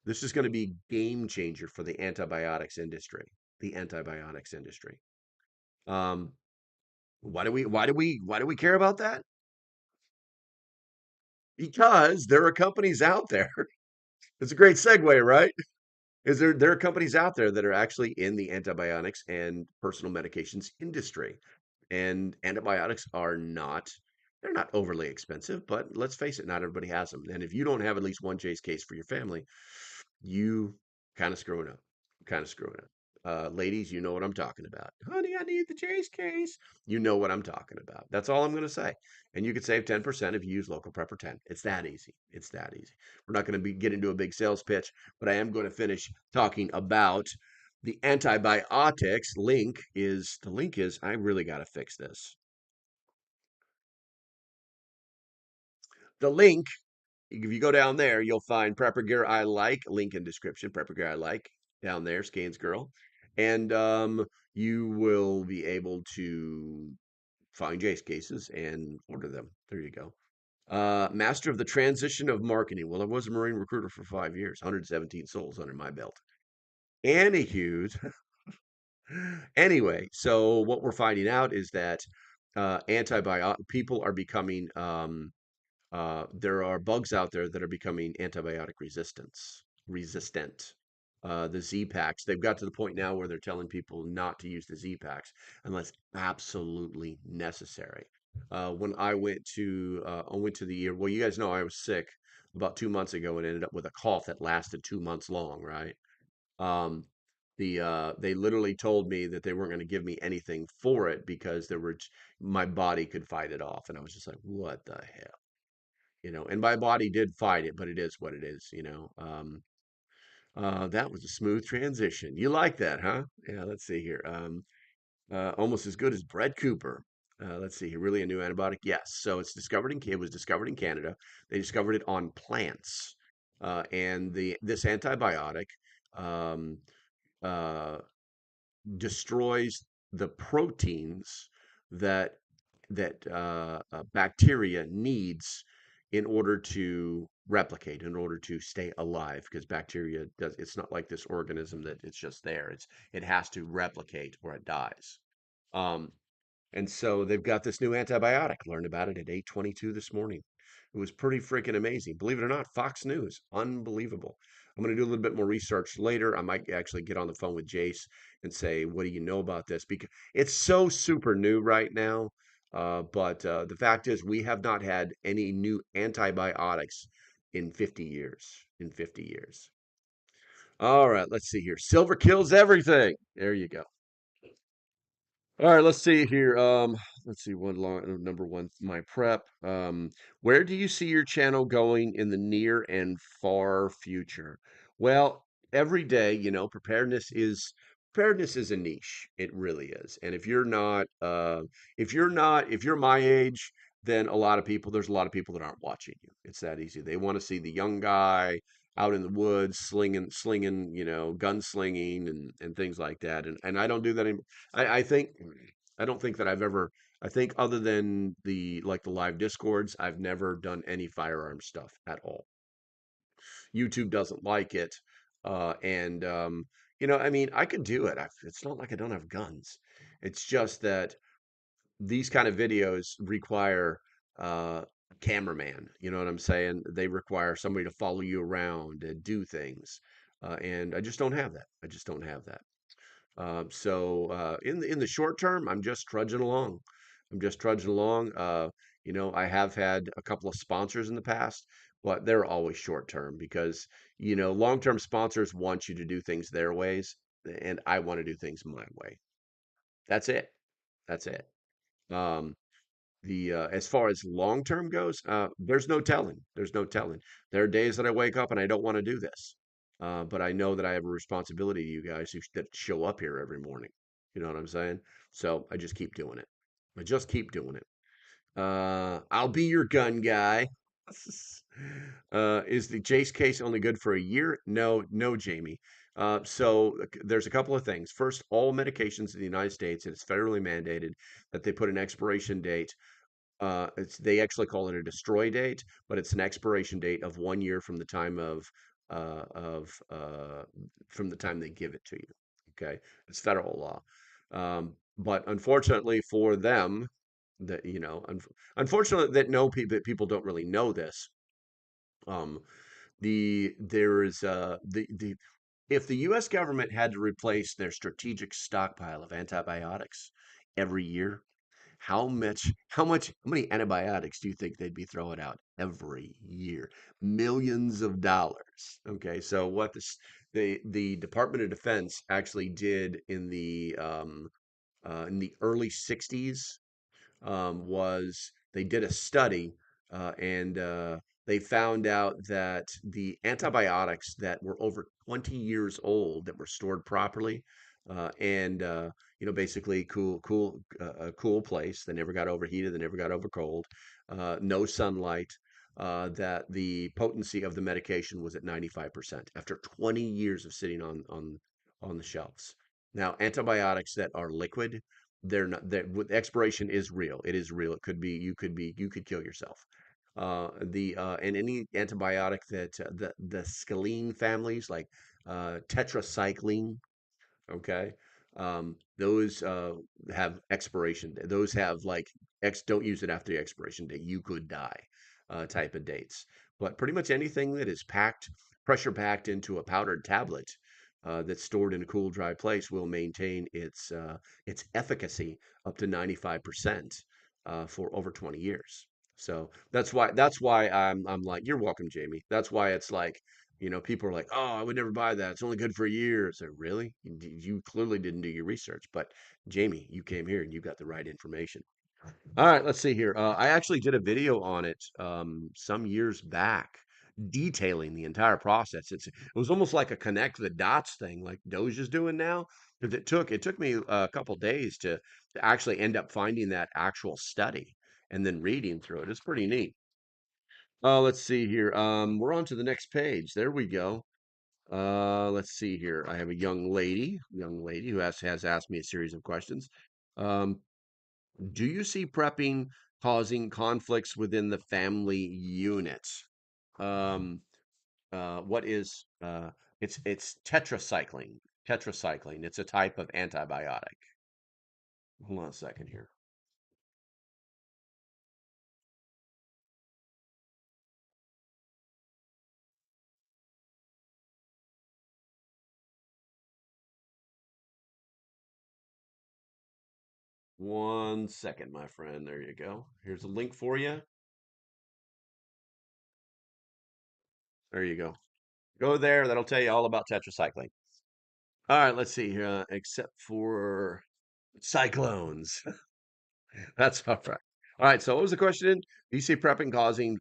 This is going to be a game changer for the antibiotics industry. The antibiotics industry. Um, why do we care about that? Because there are companies out there. It's a great segue, right? Is there are companies out there that are actually in the antibiotics and personal medications industry. And antibiotics are not they're not overly expensive, but let's face it, not everybody has them. And if you don't have at least one J's case for your family, you kind of screwing up. Kind of screwing up. Ladies, you know what I'm talking about. Honey, I need the J's case. You know what I'm talking about. That's all I'm going to say. And you could save 10% if you use Local Prepper 10. It's that easy. It's that easy. We're not going to get into a big sales pitch, but I am going to finish talking about the antibiotics. The link is I really got to fix this. The link, if you go down there, you'll find Prepper Gear I Like, link in description, Prepper Gear I Like, down there, Scans Girl. And you will be able to find Jace cases and order them. There you go. Master of the Transition of Marketing. Well, I was a Marine recruiter for 5 years, 117 souls under my belt. Anywho, anyway, so what we're finding out is that antibiotic people are becoming there are bugs out there that are becoming antibiotic resistant. The Z packs, they've got to the point now where they're telling people not to use the Z packs unless absolutely necessary. When I went to the year, well, you guys know I was sick about 2 months ago and ended up with a cough that lasted 2 months long, right? Um, they literally told me that they weren't going to give me anything for it because my body could fight it off, and I was just like, what the hell? And my body did fight it, but it is what it is. That was a smooth transition. You like that, huh? Yeah, let's see here. Almost as good as Brett Cooper. Let's see here. Really a new antibiotic? Yes. So it was discovered in Canada. They discovered it on plants. And this antibiotic um, uh, destroys the proteins that bacteria needs in order to replicate, in order to stay alive. Because bacteria it's not like this organism that it's just there. It has to replicate or it dies. Um, and so they've got this new antibiotic. Learned about it at 8:22 this morning. It was pretty freaking amazing. Believe it or not, Fox News. Unbelievable. I'm going to do a little bit more research later. I might actually get on the phone with Jace and say, what do you know about this? Because it's so super new right now. But the fact is, we have not had any new antibiotics in 50 years. In 50 years. All right, let's see here. Silver kills everything. There you go. All right, let's see here. Let's see one long number one, my prep. Where do you see your channel going in the near and far future? Well, every day, preparedness is a niche. It really is. And if you're my age, then there's a lot of people that aren't watching you. It's that easy. They want to see the young guy out in the woods slinging, gunslinging and things like that. And I don't do that anymore. I think I don't think that I've ever I think other than the live discords, I've never done any firearm stuff at all. YouTube doesn't like it. And I mean, I could do it. It's not like I don't have guns. It's just that these kind of videos require uh cameraman, you know what I'm saying? They require somebody to follow you around and do things. And I just don't have that. I just don't have that. In the short term, I'm just trudging along. I'm just trudging along. I have had a couple of sponsors in the past, but they're always short term because long term sponsors want you to do things their ways, and I want to do things my way. That's it. That's it. Um, the As far as long term goes, there's no telling. There's no telling. There are days that I wake up and I don't want to do this, but I know that I have a responsibility to you guys that show up here every morning. You know what I'm saying? So I just keep doing it. I just keep doing it. I'll be your gun guy. Is the Jace case only good for a year? No, no, Jamie. There's a couple of things. First, all medications in the United States, and it's federally mandated that they put an expiration date. They actually call it a destroy date, but it's an expiration date of 1 year from the time uh, of from the time they give it to you. Okay, it's federal law. But unfortunately for them, that unfortunately that no people that people don't really know this. Um, there is the If the U.S. government had to replace their strategic stockpile of antibiotics every year, how many antibiotics do you think they'd be throwing out every year? Millions of dollars. Okay, so the Department of Defense actually did in the early 60s was they did a study and they found out that the antibiotics that were over 20 years old that were stored properly and basically a cool place. They never got overheated, they never got over cold, no sunlight. That the potency of the medication was at 95% after 20 years of sitting on the shelves. Now, antibiotics that are liquid, they're not that expiration is real. It is real. It could be you could kill yourself. The And any antibiotic that the scalene families like tetracycline. Okay. Those have expiration. Those have like don't use it after the expiration date. You could die, type of dates. But pretty much anything that is pressure packed into a powdered tablet that's stored in a cool, dry place will maintain its efficacy up to 95% for over 20 years. So that's why I'm like, you're welcome, Jamie. That's why it's like, people are like, "Oh, I would never buy that. It's only good for a year." So really, you clearly didn't do your research. But Jamie, you came here and you got the right information. All right, let's see here. I actually did a video on it some years back, detailing the entire process. It was almost like a connect the dots thing, like Doge is doing now. Because it took me a couple days to actually end up finding that actual study and then reading through it. It's pretty neat. Let's see here. We're on to the next page. There we go. Let's see here. I have a young lady who has asked me a series of questions. Um, do you see prepping causing conflicts within the family unit? Um, what is it's tetracycline. Tetracycline. It's a type of antibiotic. Hold on a second here. One second, my friend. There you go. Here's a link for you. There you go. Go there. That'll tell you all about tetracycline. All right, let's see here. Except for cyclones. That's all right. All right. So, what was the question? Do you see prepping causing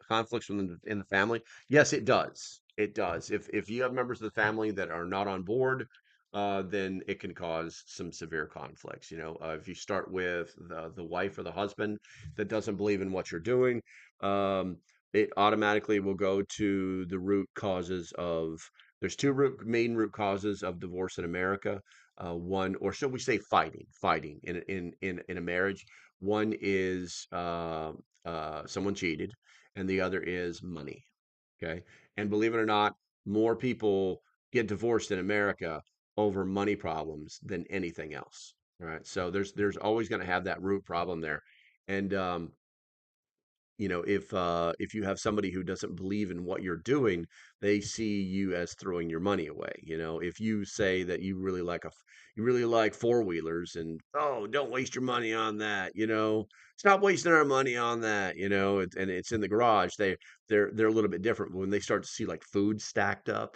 conflicts in the family? Yes, it does. It does. If you have members of the family that are not on board, then it can cause some severe conflicts. If you start with the wife or the husband that doesn't believe in what you're doing, um, it automatically will go to the root causes of. There's two main root causes of divorce in America. One, or should we say fighting in a marriage. One is someone cheated, and the other is money. Okay, and believe it or not, more people get divorced in America over money problems than anything else. All right, so there's always going to have that root problem there, and if you have somebody who doesn't believe in what you're doing, they see you as throwing your money away. If you say that you really like four-wheelers, and oh, don't waste your money on that, stop wasting our money on that, and it's in the garage. They're a little bit different when they start to see like food stacked up,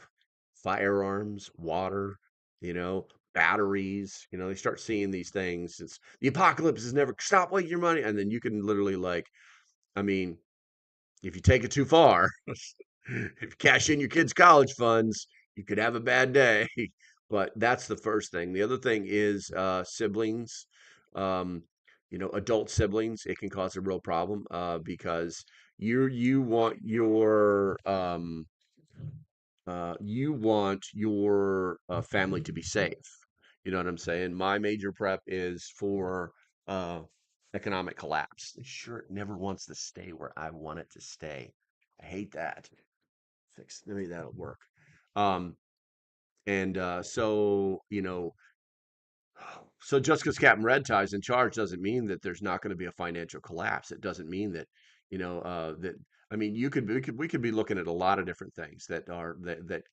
firearms, water, you know batteries. They start seeing these things. It's the apocalypse is never, stop wasting your money. And then you can literally, like, I mean, if you take it too far, if you cash in your kids' college funds, you could have a bad day. But that's the first thing. The other thing is siblings. Um, adult siblings. It can cause a real problem because you want your family to be safe. You know what I'm saying? My major prep is for uh, economic collapse. Sure, it never wants to stay where I want it to stay. I hate that. Maybe that'll work. Um, and so just because Captain Red Tie's in charge doesn't mean that there's not going to be a financial collapse. It doesn't mean that, that I mean, we could be looking at a lot of different things that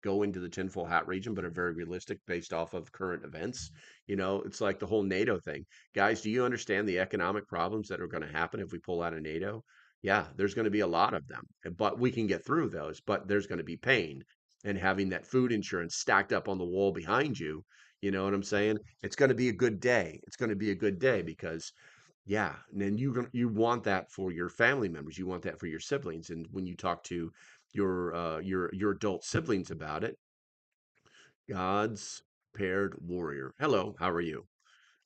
go into the tinfoil hat region, but are very realistic based off of current events. It's like the whole NATO thing. Guys, do you understand the economic problems that are going to happen if we pull out of NATO? Yeah, there's going to be a lot of them, but we can get through those. But there's going to be pain, and having that food insurance stacked up on the wall behind you. You know what I'm saying? It's going to be a good day. It's going to be a good day because, yeah, and then you want that for your family members. You want that for your siblings. And when you talk to your adult siblings about it, God's paired warrior. Hello, how are you?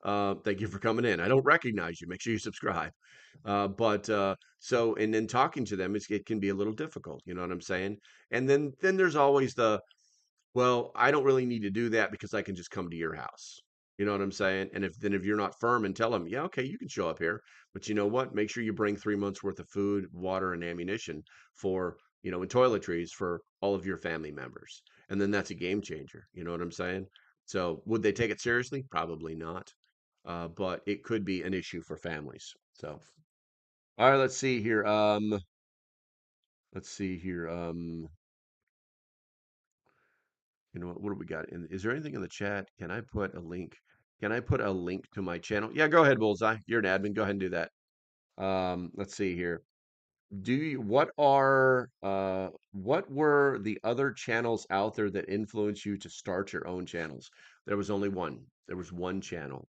Thank you for coming in. I don't recognize you. Make sure you subscribe. But so, and then talking to them, it can be a little difficult. You know what I'm saying? And then there's always well, I don't really need to do that because I can just come to your house. You know what I'm saying? And if you're not firm and tell them, yeah, okay, you can show up here, but you know what? Make sure you bring 3 months worth of food, water, and ammunition for, and toiletries for all of your family members. And then that's a game changer. You know what I'm saying? So would they take it seriously? Probably not. But it could be an issue for families. So, all right, let's see here. Let's see here. What do we got? Is there anything in the chat? Can I put a link? Can I put a link to my channel? Yeah, go ahead, Bullseye. You're an admin. Go ahead and do that. Let's see here. What were the other channels out there that influenced you to start your own channels? There was only one. There was one channel.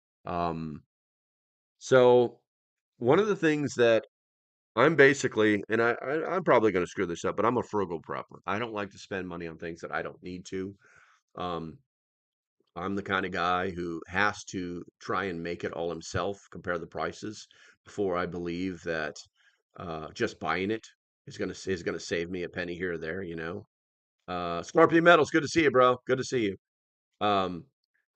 So one of the things that I'm basically, and I'm probably going to screw this up, but I'm a frugal prepper. I don't like to spend money on things that I don't need to. Um, I'm the kind of guy who has to try and make it all himself, compare the prices before I believe that just buying it is gonna save me a penny here or there. Scorpion Metals, good to see you, bro. Good to see you. Um,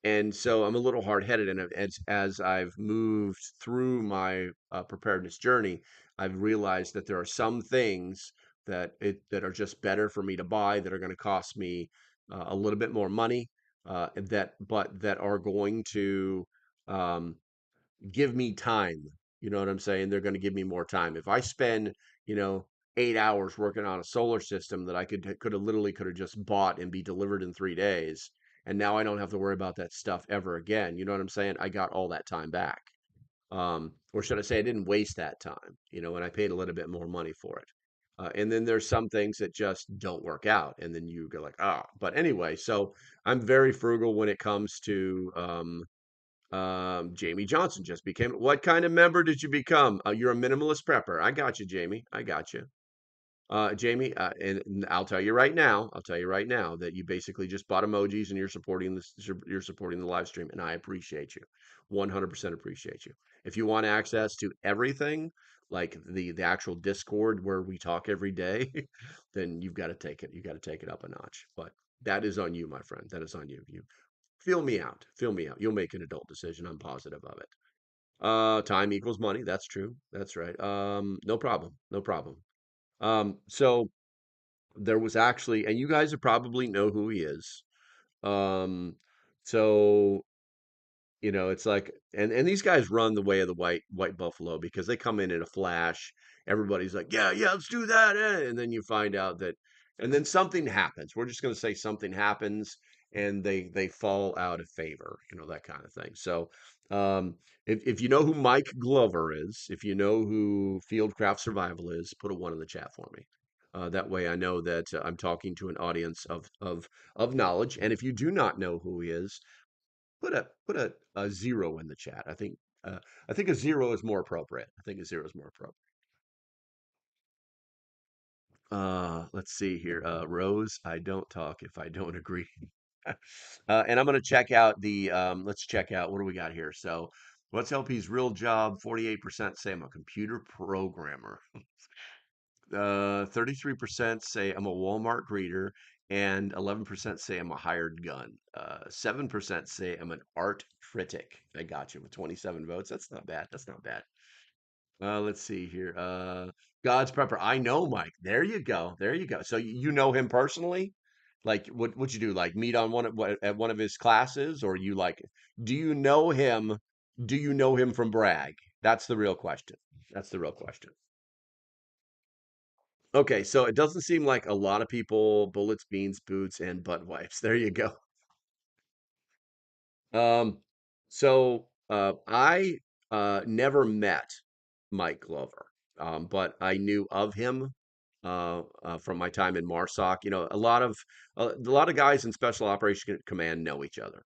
and so I'm a little hard-headed, and as I've moved through my preparedness journey, I've realized that there are some things that are just better for me to buy that are going to cost me a little bit more money, that are going to um, give me time. You know what I'm saying? They're going to give me more time. If I spend, you know, 8 hours working on a solar system that I could have literally could have just bought and be delivered in 3 days, and now I don't have to worry about that stuff ever again. You know what I'm saying? I got all that time back. Or should I say, I didn't waste that time, and I paid a little bit more money for it. And then there's some things that just don't work out, and then you go like, ah. But anyway, so I'm very frugal when it comes to Jamie Johnson just became. What kind of member did you become? You're a minimalist prepper. I got you, Jamie. I got you. Jamie, and I'll tell you right now that you basically just bought emojis and you're supporting the live stream, and I appreciate you. 100% appreciate you. If you want access to everything, like the actual Discord where we talk every day, then you've got to take it. You got to take it up a notch. But that is on you, my friend. That is on you. You feel me out. Feel me out. You'll make an adult decision. I'm positive of it. Time equals money. That's true. That's right. No problem. No problem. So there was actually, and you guys probably know who he is. Um, so it's like, and these guys run the way of the white buffalo because they come in a flash. Everybody's like, yeah, yeah, let's do that, and then you find out that, and then something happens. We're just going to say something happens, and they fall out of favor, that kind of thing. So, um, if you know who Mike Glover is, if you know who Fieldcraft Survival is, put a one in the chat for me. That way, I know that I'm talking to an audience of knowledge. And if you do not know who he is, put a zero in the chat. I think a zero is more appropriate. I think a zero is more appropriate. Let's see here. Rose, I don't talk if I don't agree. And I'm gonna check out the let's check out what do we got here. So what's LP's real job? 48% say I'm a computer programmer. 33% say I'm a Walmart greeter, and 11% say I'm a hired gun. 7% say I'm an art critic. I got you with 27 votes. That's not bad. That's not bad. Let's see here. God's Prepper. I know Mike. There you go. There you go. So you know him personally? Like, what you do? Like, meet on at one of his classes, or you like? Do you know him? Do you know him from Bragg? That's the real question. That's the real question. Okay, so it doesn't seem like a lot of people bullets, beans, boots, and butt wipes. There you go. Um, I never met Mike Glover, but I knew of him from my time in MARSOC. A lot of guys in Special Operations Command know each other,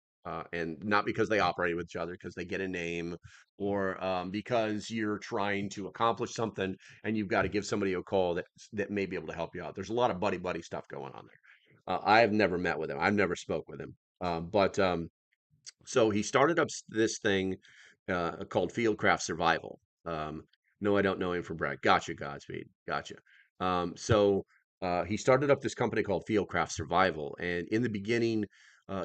and not because they operate with each other, because they get a name, or because you're trying to accomplish something and you've got to give somebody a call that may be able to help you out. There's a lot of buddy buddy stuff going on there. I have never met with him. I've never spoke with him, but so he started up this thing called Fieldcraft Survival. No, I don't know him from Brad. Gotcha, Godspeed. Gotcha. He started up this company called Fieldcraft Survival, and in the beginning,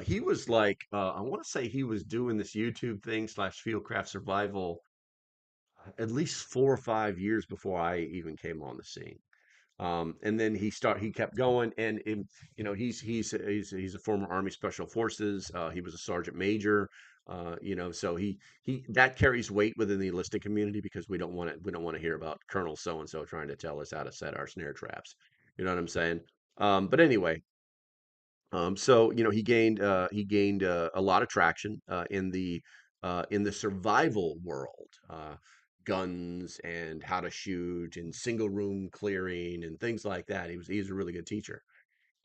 he was like, I want to say he was doing this YouTube thing slash Fieldcraft Survival at least 4 or 5 years before I even came on the scene. And then he kept going, and he's a former Army Special Forces. He was a sergeant major. So he that carries weight within the enlisted community because we don't want to hear about Colonel so and so trying to tell us how to set our snare traps. You know what I'm saying? But anyway, so he gained a lot of traction in the survival world, guns and how to shoot and single room clearing and things like that. He's a really good teacher,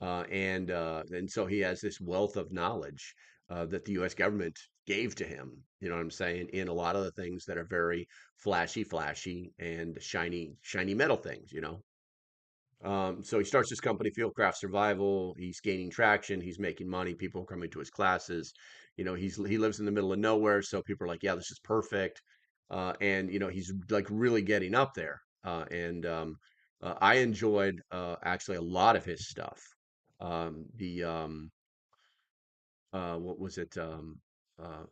and so he has this wealth of knowledge that the U.S. government gave to him. You know what I'm saying? In a lot of the things that are very flashy, and shiny metal things. So he starts this company, Fieldcraft Survival. He's gaining traction. He's making money. People are coming to his classes. He lives in the middle of nowhere, so people are like, "Yeah, this is perfect." And he's like really getting up there. And I enjoyed actually a lot of his stuff. The What was it? Uh,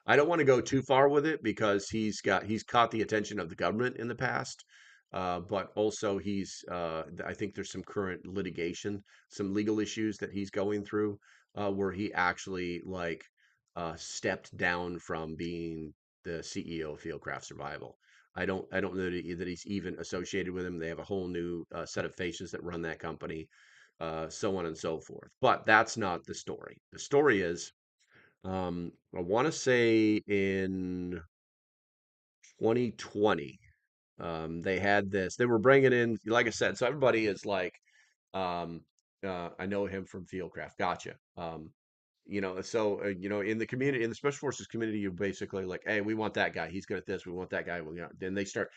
I don't want to go too far with it because he's caught the attention of the government in the past, but also I think there's some current litigation, some legal issues that he's going through, where he actually like stepped down from being the CEO of Fieldcraft Survival. I don't know that he's even associated with him. They have a whole new set of faces that run that company, so on and so forth. But that's not the story. The story is, I want to say in 2020, they had this. They were bringing in, like I said, so everybody is like, um, I know him from Fieldcraft. Gotcha. In the community, in the special forces community, you basically like, hey, we want that guy. He's good at this. We want that guy. Then they start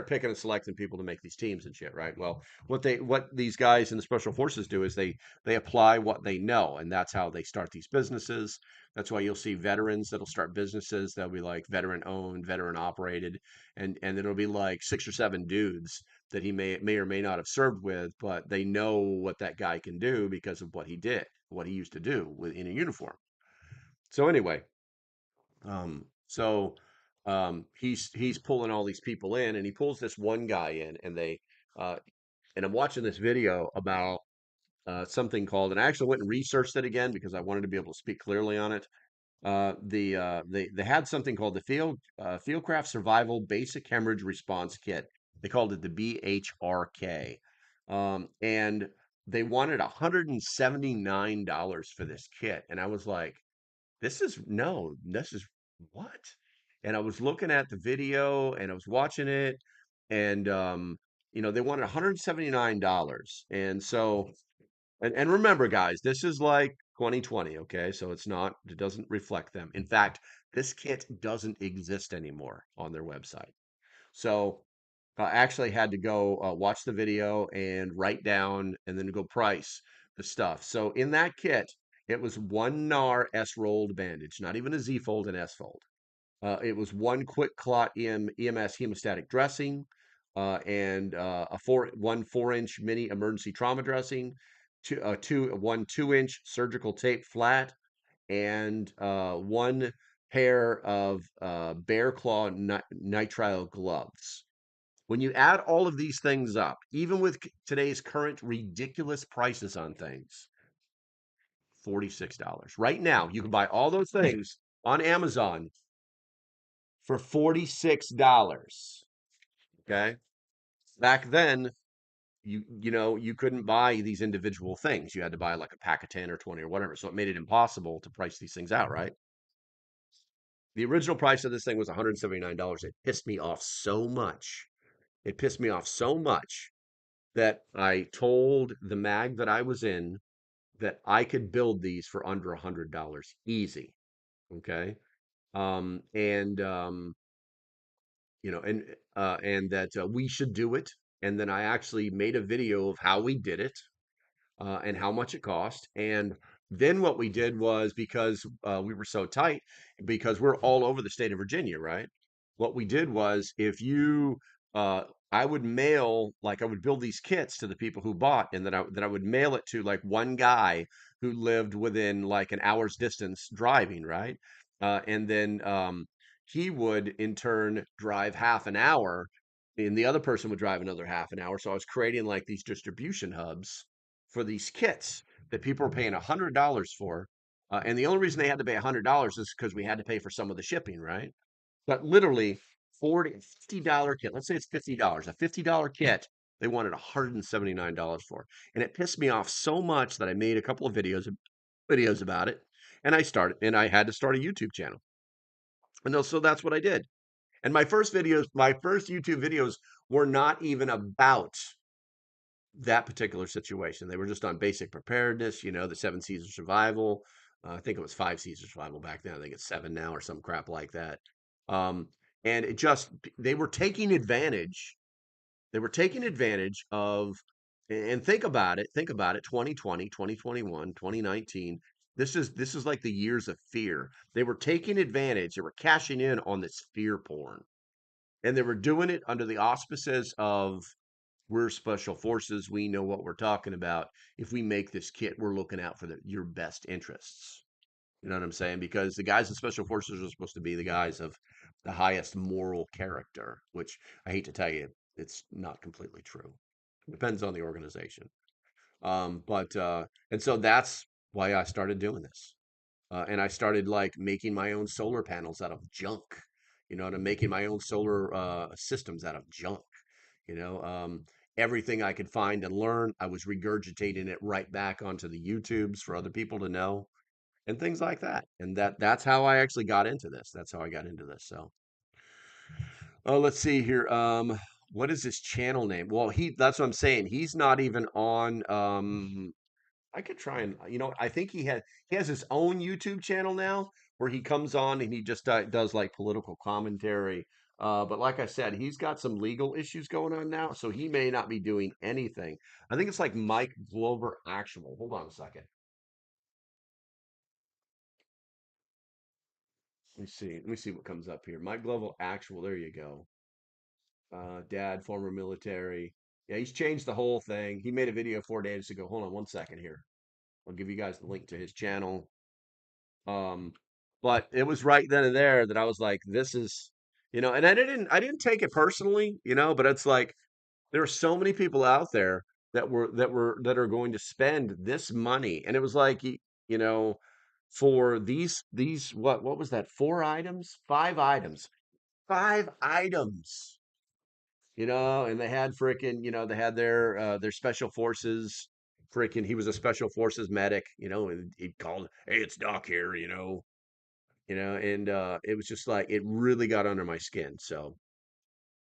picking and selecting people to make these teams and shit, right? Well, what these guys in the special forces do is they apply what they know, and that's how they start these businesses. That's why you'll see veterans that'll start businesses. They'll be like veteran owned, veteran operated, and it'll be like 6 or 7 dudes that he may or may not have served with, but they know what that guy can do because of what he did, what he used to do in a uniform. So anyway, um, so he's pulling all these people in, and he pulls this one guy in, uh, and I'm watching this video about something called, and I actually went and researched it again because I wanted to be able to speak clearly on it. They had something called the Fieldcraft Survival Basic Hemorrhage Response Kit. They called it the BHRK, and they wanted $179 for this kit, and I was like, "This is no, this is what?" And I was looking at the video, and I was watching it, and they wanted $179, and so and remember, guys, this is like 2020, okay? So it doesn't reflect them. In fact, this kit doesn't exist anymore on their website. So I actually had to go watch the video and write down and then go price the stuff. So in that kit, it was one NAR S rolled bandage, not even a Z fold and S fold. It was one quick clot EMS hemostatic dressing, and one 4-inch mini emergency trauma dressing, one 2-inch surgical tape flat, and one pair of bear claw nitrile gloves. When you add all of these things up, even with today's current ridiculous prices on things, $46. Right now, you can buy all those things on Amazon for $46. Okay. Back then, you couldn't buy these individual things. You had to buy like a pack of 10 or 20 or whatever. So it made it impossible to price these things out, right? The original price of this thing was $179. It pissed me off so much. It pissed me off so much that I told the mag that I was in that I could build these for under $100 easy. Okay. And and that we should do it. And then I actually made a video of how we did it, and how much it cost. And then what we did was, because we were so tight, because we're all over the state of Virginia, right? What we did was, uh, I would I would build these kits to the people who bought, and then I would mail it to like one guy who lived within like an hour's distance driving, right? And then he would in turn drive half an hour, and the other person would drive another half an hour. So I was creating like these distribution hubs for these kits that people were paying $100 for. And the only reason they had to pay $100 is because we had to pay for some of the shipping, right? But literally, $50 kit. Let's say it's $50. A $50 kit, they wanted $179 for. And it pissed me off so much that I made a couple of videos about it. And I had to start a YouTube channel. And so that's what I did. And my first YouTube videos were not even about that particular situation. They were just on basic preparedness, the 7 C's of survival. I think it was 5 C's of survival back then. I think it's 7 now or some crap like that. Um, and they were taking advantage. They were taking advantage of, and think about it, 2020, 2021, 2019. This is like the years of fear. They were taking advantage. They were cashing in on this fear porn. And they were doing it under the auspices of, we're special forces. We know what we're talking about. If we make this kit, we're looking out for your best interests. You know what I'm saying? Because the guys in special forces are supposed to be the guys of the highest moral character, which I hate to tell you, it's not completely true. It depends on the organization. But and so that's why I started doing this. And I started like making my own solar panels out of junk. You know, and I'm making my own solar systems out of junk. You know, everything I could find and learn, I was regurgitating it right back onto the YouTubes for other people to know and things like that. And that's how I actually got into this. That's how I got into this. So, oh, let's see here. What is his channel name? Well, that's what I'm saying. He's not even on I could try and I think he has his own YouTube channel now where he comes on and he just does like political commentary. But like I said, he's got some legal issues going on now, so he may not be doing anything. I think it's like Mike Glover Actual. Hold on a second. Let me see. Let me see what comes up here. Mike Glover Actual. There you go. Dad, former military. Yeah, he's changed the whole thing. He made a video 4 days ago. Hold on one second here. I'll give you guys the link to his channel. Um, but it was right then and there that I was like, this is, and I didn't take it personally, but it's like there are so many people out there that are going to spend this money. And it was like, you know, for these what was that? 4 items, 5 items, 5 items, and they had frickin', they had their special forces. Frickin', he was a special forces medic, and he called, hey, it's Doc here, and it was just like it really got under my skin. So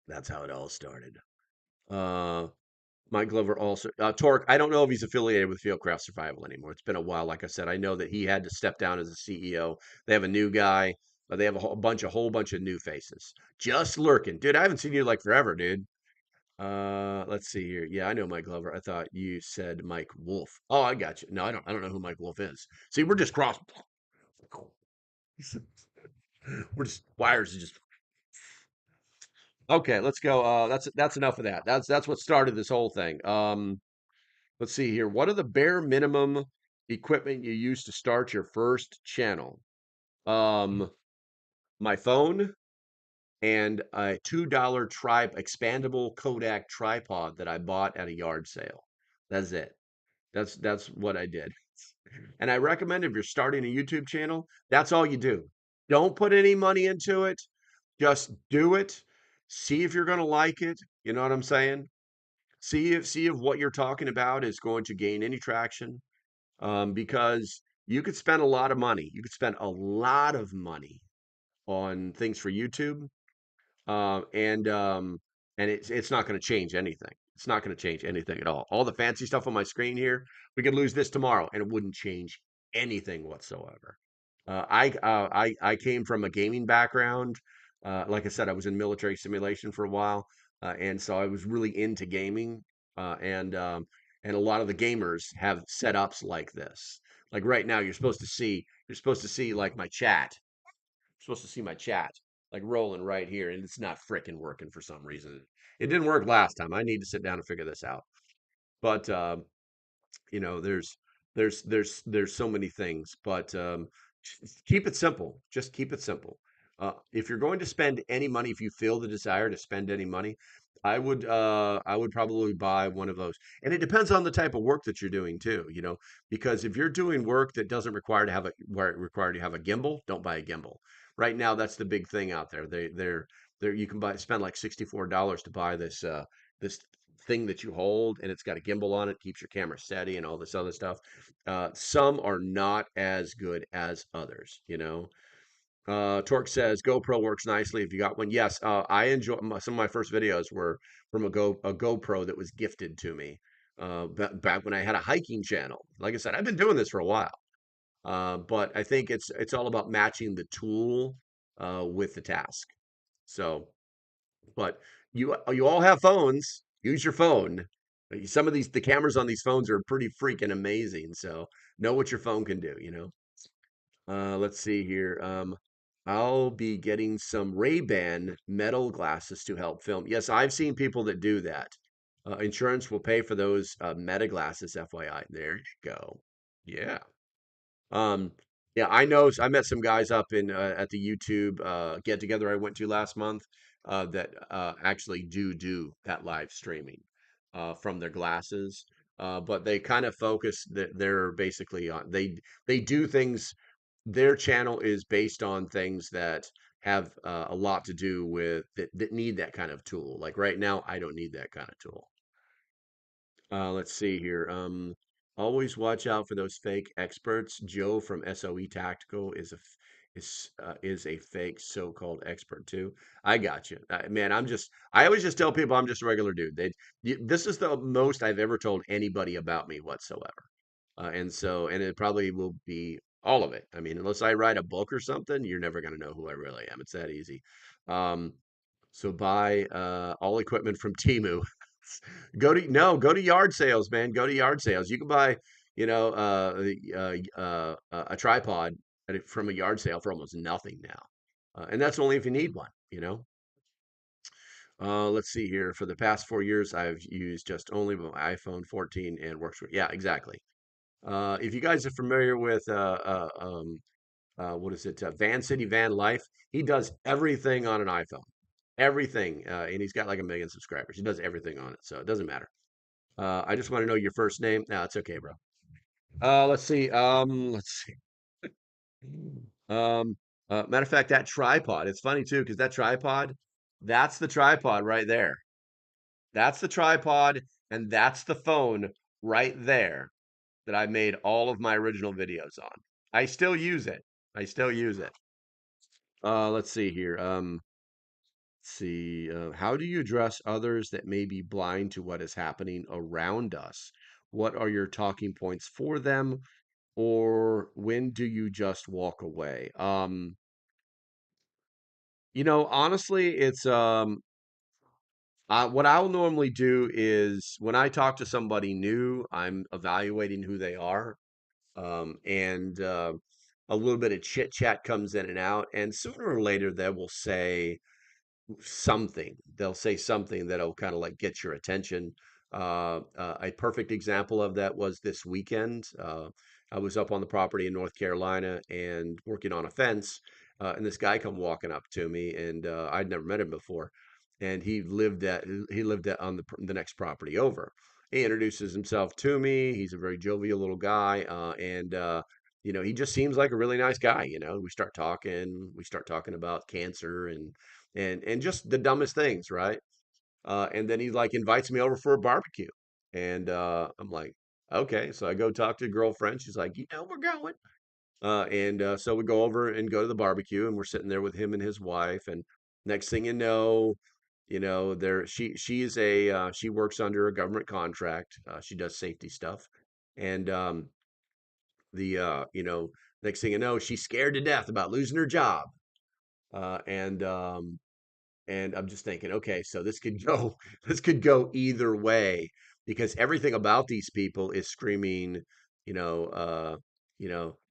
that's how it all started. Uh, Mike Glover also Torque. I don't know if he's affiliated with Fieldcraft Survival anymore. It's been a while. Like I said, I know that he had to step down as a CEO. They have a new guy. They have a whole bunch of new faces just lurking, dude. I haven't seen you like forever, dude. Let's see here. Yeah, I know Mike Glover. I thought you said Mike Wolf. Oh, I got you. No, I don't know who Mike Wolf is. See, we're just cross. We're just wires are just okay. Let's go. That's enough of that. That's what started this whole thing. Let's see here. What are the bare minimum equipment you use to start your first channel? Um, my phone and a $2 expandable Kodak tripod that I bought at a yard sale. That's it. That's what I did. And I recommend if you're starting a YouTube channel, that's all you do. Don't put any money into it. Just do it. See if you're going to like it. You know what I'm saying? See if what you're talking about is going to gain any traction. Because you could spend a lot of money. You could spend a lot of money on things for YouTube, uh, and um, and it's not going to change anything. It's not going to change anything at all. All the fancy stuff on my screen here, we could lose this tomorrow, and it wouldn't change anything whatsoever. I came from a gaming background. Like I said, I was in military simulation for a while, and so I was really into gaming. And a lot of the gamers have setups like this. Like right now, you're supposed to see like my chat supposed to see my chat like rolling right here, and it's not fricking working for some reason. It didn't work last time. I need to sit down and figure this out. But you know, there's so many things, but just keep it simple. Just keep it simple. If you're going to spend any money, if you feel the desire to spend any money, I would probably buy one of those. And it depends on the type of work that you're doing too, because if you're doing work that doesn't require to have a where it require to have a gimbal, don't buy a gimbal. Right now, that's the big thing out there. They're you can spend like $64 to buy this thing that you hold, and it's got a gimbal on it, keeps your camera steady and all this other stuff. Some are not as good as others. Torque says GoPro works nicely if you got one. Yes, I enjoy some of my first videos were from a GoPro that was gifted to me back when I had a hiking channel. Like I said, I've been doing this for a while, but I think it's all about matching the tool with the task. So, but you all have phones. Use your phone. Some of the cameras on these phones are pretty freaking amazing. So know what your phone can do. Let's see here. I'll be getting some Ray-Ban metal glasses to help film. Yes, I've seen people that do that. Insurance will pay for those meta glasses, FYI. There you go. Yeah. Um, yeah, I know. I met some guys up in at the YouTube get together I went to last month that actually do that live streaming from their glasses. But they kind of focus that they're basically on they do things. Their channel is based on things that have a lot to do with that need that kind of tool. Like right now, I don't need that kind of tool. Let's see here. Always watch out for those fake experts. Joe from SOE Tactical is a fake so-called expert too. I got you, man. I always just tell people I'm just a regular dude. This is the most I've ever told anybody about me whatsoever, and it probably will be all of it. I mean, unless I write a book or something, you're never gonna know who I really am. It's that easy. Um, so buy all equipment from Timu. Go to yard sales, man. Go to yard sales. You can buy, a tripod from a yard sale for almost nothing now, and that's only if you need one. Let's see here. For the past 4 years, I've used just only my iPhone 14 and works with. Yeah, exactly. If you guys are familiar with what is it, Van City Van Life, he does everything on an iPhone, everything, and he's got like 1 million subscribers. He does everything on it, so it doesn't matter. I just want to know your first name. No, it's okay, bro. Let's see. Let's see. Um, Matter of fact, that tripod. It's funny too, because that tripod, that's the tripod right there. That's the tripod, and that's the phone right there that I made all of my original videos on. I still use it. I still use it. Let's see here. Let's see. How do you address others that may be blind to what is happening around us? What are your talking points for them, or when do you just walk away? Honestly, it's what I'll normally do is when I talk to somebody new, I'm evaluating who they are, and a little bit of chit chat comes in and out, and sooner or later they will say something. They'll say something that'll kind of like get your attention. A perfect example of that was this weekend. I was up on the property in North Carolina and working on a fence, and this guy come walking up to me, and I'd never met him before, and he lived at on the next property over. He introduces himself to me. He's a very jovial little guy, and he just seems like a really nice guy. We start talking. We start talking about cancer and just the dumbest things, right? And then he like invites me over for a barbecue, and I'm like, okay. So I go talk to a girlfriend. She's like, we're going. And so we go over and go to the barbecue, and we're sitting there with him and his wife. And next thing there she works under a government contract. She does safety stuff, and the next thing you know, she's scared to death about losing her job. And I'm just thinking, okay, so this could go this could go either way because everything about these people is screaming,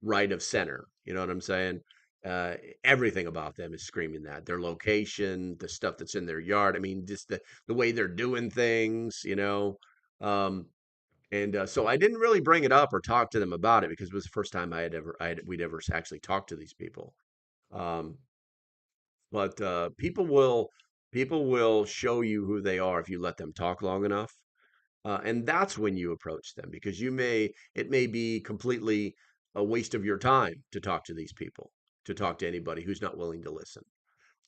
right of center. You know what I'm saying? Uh, Everything about them is screaming that. Their location, the stuff that's in their yard. I mean, just the way they're doing things. Um, and so I didn't really bring it up or talk to them about it because it was the first time we'd ever actually talked to these people. Um, but people will show you who they are if you let them talk long enough. And that's when you approach them because it may be completely a waste of your time to talk to these people, to talk to anybody who's not willing to listen.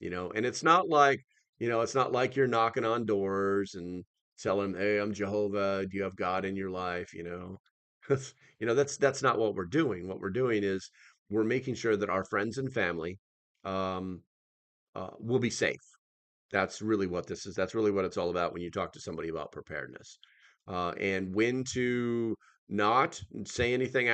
And it's not like you're knocking on doors and telling them, hey, I'm Jehovah, do you have God in your life? That's not what we're doing. What we're doing is we're making sure that our friends and family um, will be safe. That's really what this is. That's really what it's all about when you talk to somebody about preparedness. And when to not say anything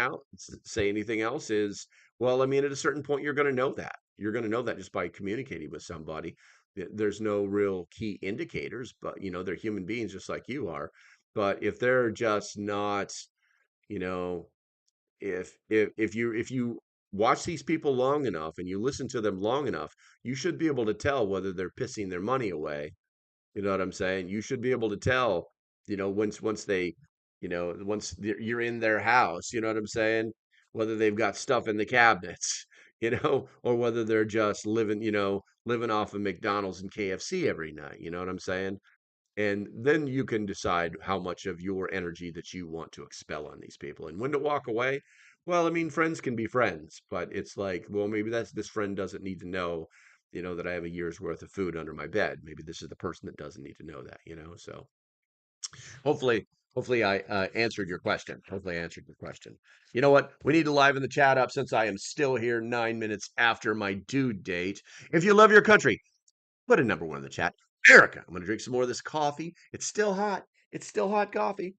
say anything else is, well, I mean, at a certain point, you're going to know that. You're going to know that just by communicating with somebody. There's no real key indicators, but they're human beings just like you are. But if they're just not, you know, if you watch these people long enough and you listen to them long enough, you should be able to tell whether they're pissing their money away. You know what I'm saying? You should be able to tell, once you're in their house, you know what I'm saying? Whether they've got stuff in the cabinets, or whether they're just living off of McDonald's and KFC every night. You know what I'm saying? And then you can decide how much of your energy that you want to expel on these people and when to walk away. Well, I mean, friends can be friends, but it's like, well, maybe this friend doesn't need to know, that I have a year's worth of food under my bed. Maybe this is the person that doesn't need to know that. So hopefully, hopefully I answered your question. Hopefully I answered your question. You know what? We need to liven the chat up since I am still here 9 minutes after my due date. If you love your country, put a number one in the chat. America. I'm going to drink some more of this coffee. It's still hot. It's still hot coffee.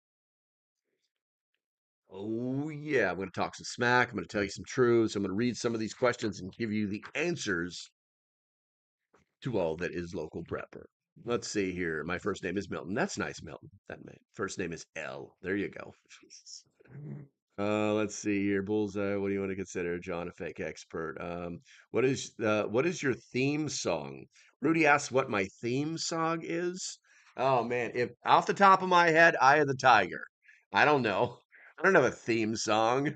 Oh, yeah. I'm going to talk some smack. I'm going to tell you some truths. I'm going to read some of these questions and give you the answers to all that is local prepper. Let's see here. My first name is Milton. That's nice, Milton. That man. First name is L. There you go. Let's see here. Bullseye. What do you want to consider? John, a fake expert. What is your theme song? Rudy asks what my theme song is. Oh man, if off the top of my head, Eye of the Tiger. I don't know. I don't have a theme song.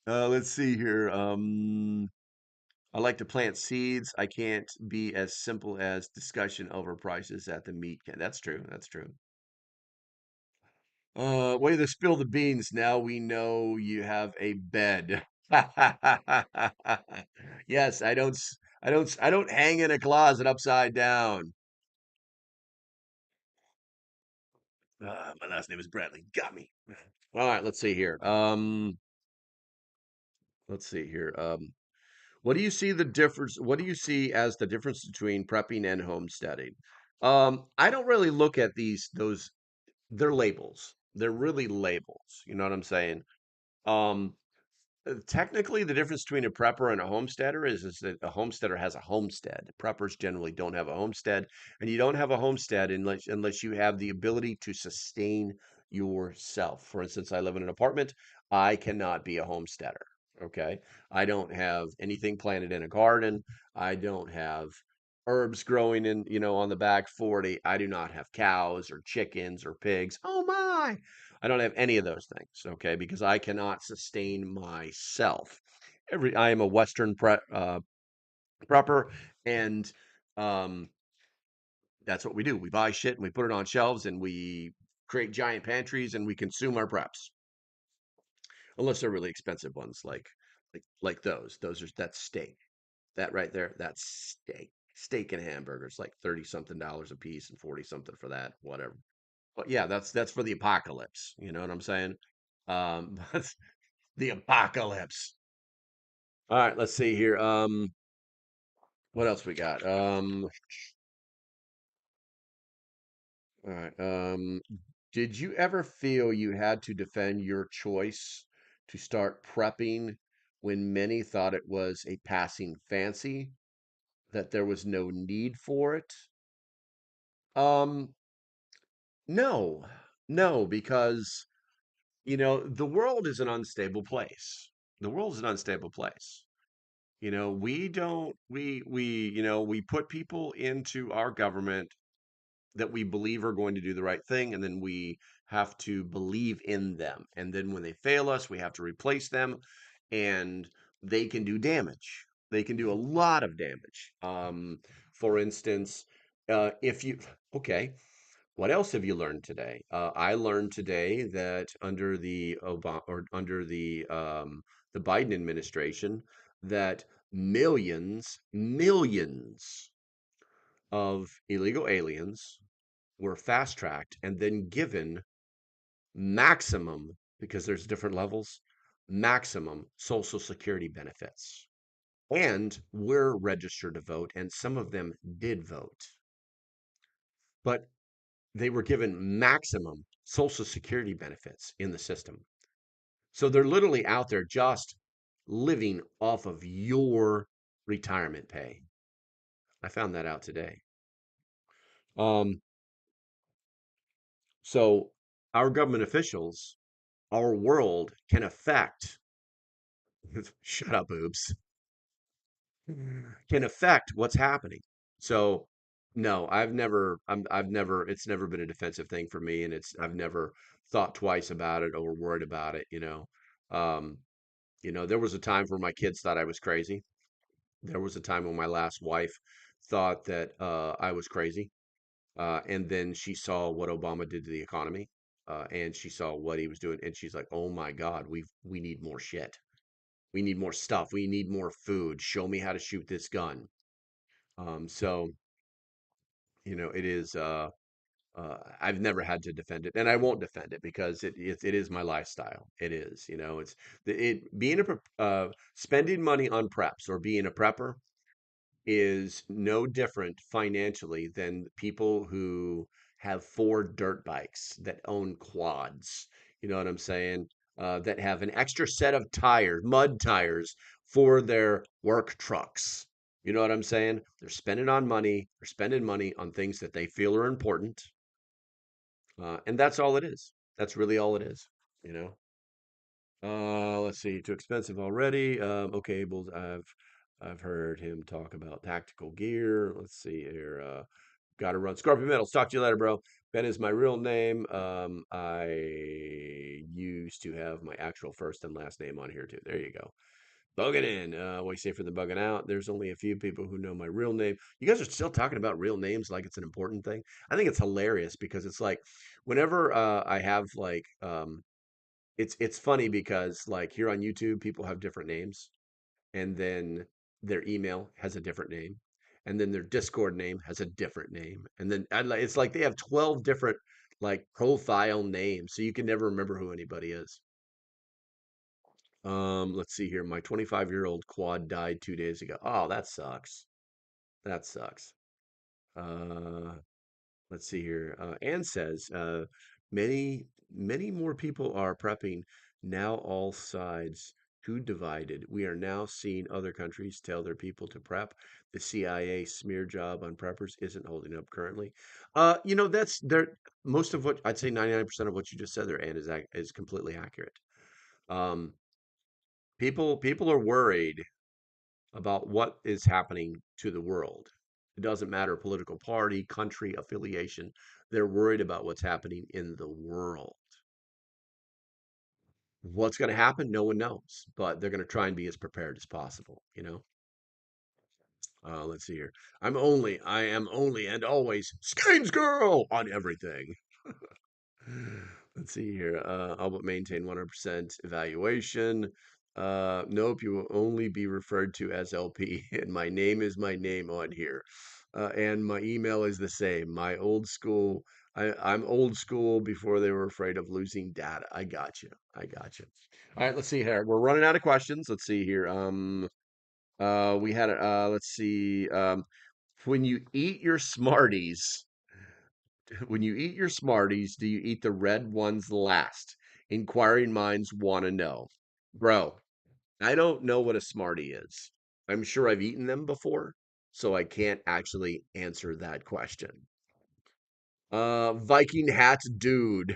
Let's see here. I like to plant seeds. I can't be as simple as discussion over prices at the meat can. That's true. That's true. Way to spill the beans. Now we know you have a bed. Yes, I don't hang in a closet upside down. My last name is Bradley. Got me. All right, let's see here. Let's see here. What do you see the difference? What do you see as the difference between prepping and homesteading? I don't really look at those. They're labels. They're really labels. You know what I'm saying? Um, Technically, the difference between a prepper and a homesteader is that a homesteader has a homestead. Preppers generally don't have a homestead, and you don't have a homestead unless you have the ability to sustain yourself. For instance, I live in an apartment. I cannot be a homesteader. Okay. I don't have anything planted in a garden. I don't have herbs growing on the back 40. I do not have cows or chickens or pigs. Oh my. I don't have any of those things, okay, because I cannot sustain myself. I am a Western prepper, and um, that's what we do. We buy shit and we put it on shelves, and we create giant pantries, and we consume our preps, unless they're really expensive ones, like those. That's steak. That right there, that's steak. Steak and hamburgers, like 30 something dollars a piece and 40 something for that, whatever. But yeah, that's for the apocalypse. You know what I'm saying? But the apocalypse. All right, let's see here. What else we got? All right. Did you ever feel you had to defend your choice to start prepping when many thought it was a passing fancy, that there was no need for it? Um, no, no, because the world is an unstable place. The world is an unstable place. We don't we put people into our government that we believe are going to do the right thing, and then we have to believe in them. And then when they fail us, we have to replace them, and they can do damage. They can do a lot of damage. For instance, if you okay, what else have you learned today? I learned today that under the Obama or under the Biden administration, that millions of illegal aliens were fast tracked and then given maximum, because there's different levels, maximum Social Security benefits. And were registered to vote, and some of them did vote. But they were given maximum Social Security benefits in the system. So they're literally out there just living off of your retirement pay. I found that out today. Um, so our government officials, our world can affect, shut up, boobs, can affect what's happening. So no, it's never been a defensive thing for me, and I've never thought twice about it or worried about it. Um, there was a time where my kids thought I was crazy. There was a time when my last wife thought that I was crazy. And then she saw what Obama did to the economy, and she saw what he was doing, and she's like, "Oh my God, we need more shit." We need more stuff. We need more food. Show me how to shoot this gun. So it is. I've never had to defend it, and I won't defend it because it is my lifestyle. It is. It's it being spending money on preps or being a prepper is no different financially than people who have four dirt bikes that own quads. You know what I'm saying? That have an extra set of tires, mud tires for their work trucks. You know what I'm saying? They're spending on money. They're spending money on things that they feel are important, and that's all it is. That's really all it is. You know. Let's see, too expensive already. Okay, Bulls. I've heard him talk about tactical gear. Let's see here. Gotta run. Scorpion Metals. Talk to you later, bro. Ben is my real name. I used to have my actual first and last name on here too. There you go. Bugging in. Way safer than bugging out. There's only a few people who know my real name. You guys are still talking about real names like it's an important thing. I think it's hilarious because it's like whenever I have like it's funny because like here on YouTube, people have different names, and then their email has a different name, and then their Discord name has a different name, and then it's like they have 12 different like profile names, so you can never remember who anybody is. Let's see here. My 25-year-old quad died 2 days ago. Oh, that sucks. That sucks. Uh, let's see here. Anne says, many more people are prepping now, all sides too divided. We are now seeing other countries tell their people to prep. The CIA smear job on preppers isn't holding up currently. That's there. Most of what I'd say 99% of what you just said there, Anne, is completely accurate. Um, people are worried about what is happening to the world. It doesn't matter political party, country, affiliation. They're worried about what's happening in the world. What's going to happen? No one knows, but they're going to try and be as prepared as possible. Let's see here. I am only and always Skeins girl on everything. Let's see here. I'll but maintain 100% evaluation. Nope, you will only be referred to as LP, and my name is my name on here. And my email is the same. My old school. I'm old school before they were afraid of losing data. I got you. I got you. All right, let's see here. We're running out of questions. Let's see here. We had let's see. When you eat your Smarties, when you eat your Smarties, do you eat the red ones last? Inquiring minds want to know. Bro, I don't know what a Smartie is. I'm sure I've eaten them before, so I can't actually answer that question. Viking hat dude.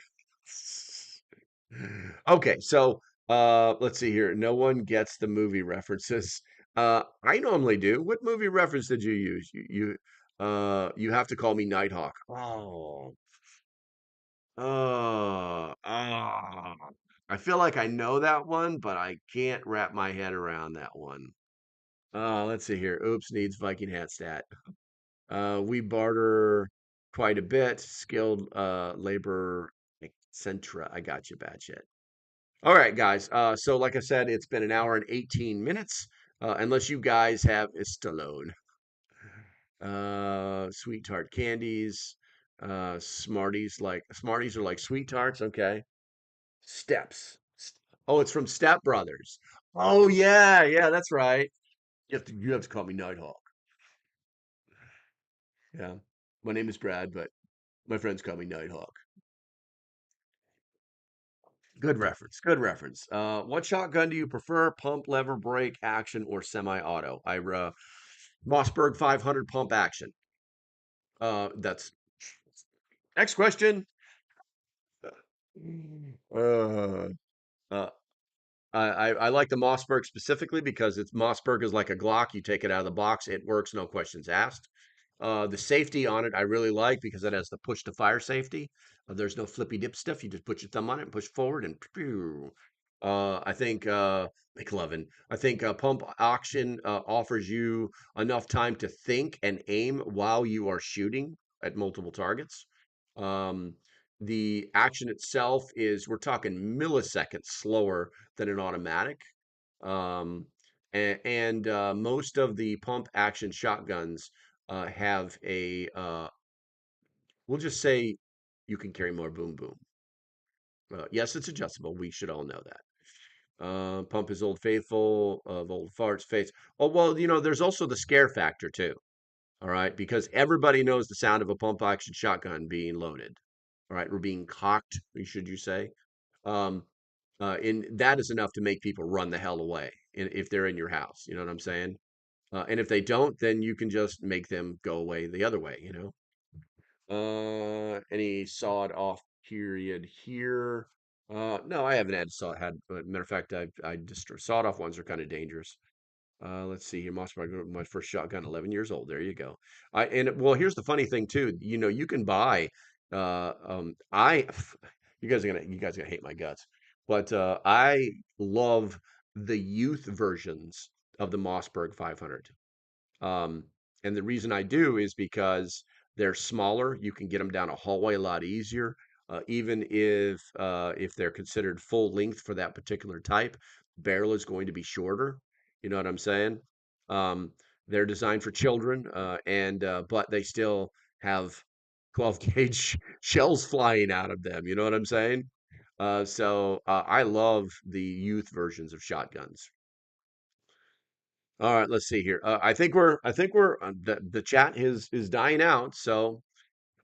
Okay, so let's see here. No one gets the movie references. I normally do. What movie reference did you use? You have to call me Nighthawk. Oh. I feel like I know that one, but I can't wrap my head around that one. Let's see here. Oops, needs Viking hat stat. We barter quite a bit. Skilled labor, etc. I got you, bad shit. All right, guys. So like I said, it's been an hour and 18 minutes. Unless you guys have Stallone. Sweet tart candies. Smarties are like sweet tarts. Okay. Steps. Oh, it's from Step Brothers. Oh yeah, yeah, that's right. You have to call me Nighthawk. Yeah. My name is Brad, but my friends call me Nighthawk. Good reference. Good reference. What shotgun do you prefer? Pump, lever, brake, action, or semi-auto? Mossberg 500 pump action. That's next question. Uh, uh, I like the Mossberg specifically because it's Mossberg is like a Glock. You take it out of the box, it works, no questions asked. The safety on it I really like because it has the push to fire safety. There's no flippy dip stuff. You just put your thumb on it and push forward and pew. I think McLovin. I think pump action offers you enough time to think and aim while you are shooting at multiple targets. Um, the action itself is we're talking milliseconds slower than an automatic. And most of the pump action shotguns have we'll just say you can carry more boom boom. Yes, it's adjustable. We should all know that. Pump is old faithful of old farts face. Oh, well, there's also the scare factor too. All right, because everybody knows the sound of a pump action shotgun being loaded. All right, or being cocked, should you say? Um, and that is enough to make people run the hell away if they're in your house. You know what I'm saying? And if they don't, then you can just make them go away the other way. Any sawed off period here? No, I haven't had. Matter of fact, I just sawed off ones are kind of dangerous. Let's see here. Mossberg, my first shotgun, 11 years old. There you go. Well, here's the funny thing too. You can buy. I, you guys are gonna hate my guts, but I love the youth versions of the Mossberg 500. Um, and the reason I do is because they're smaller. You can get them down a hallway a lot easier. Even if they're considered full length for that particular type, barrel is going to be shorter. You know what I'm saying? Um, they're designed for children, and but they still have 12 gauge shells flying out of them. You know what I'm saying? So I love the youth versions of shotguns. All right, let's see here. I think we're the chat is dying out. So,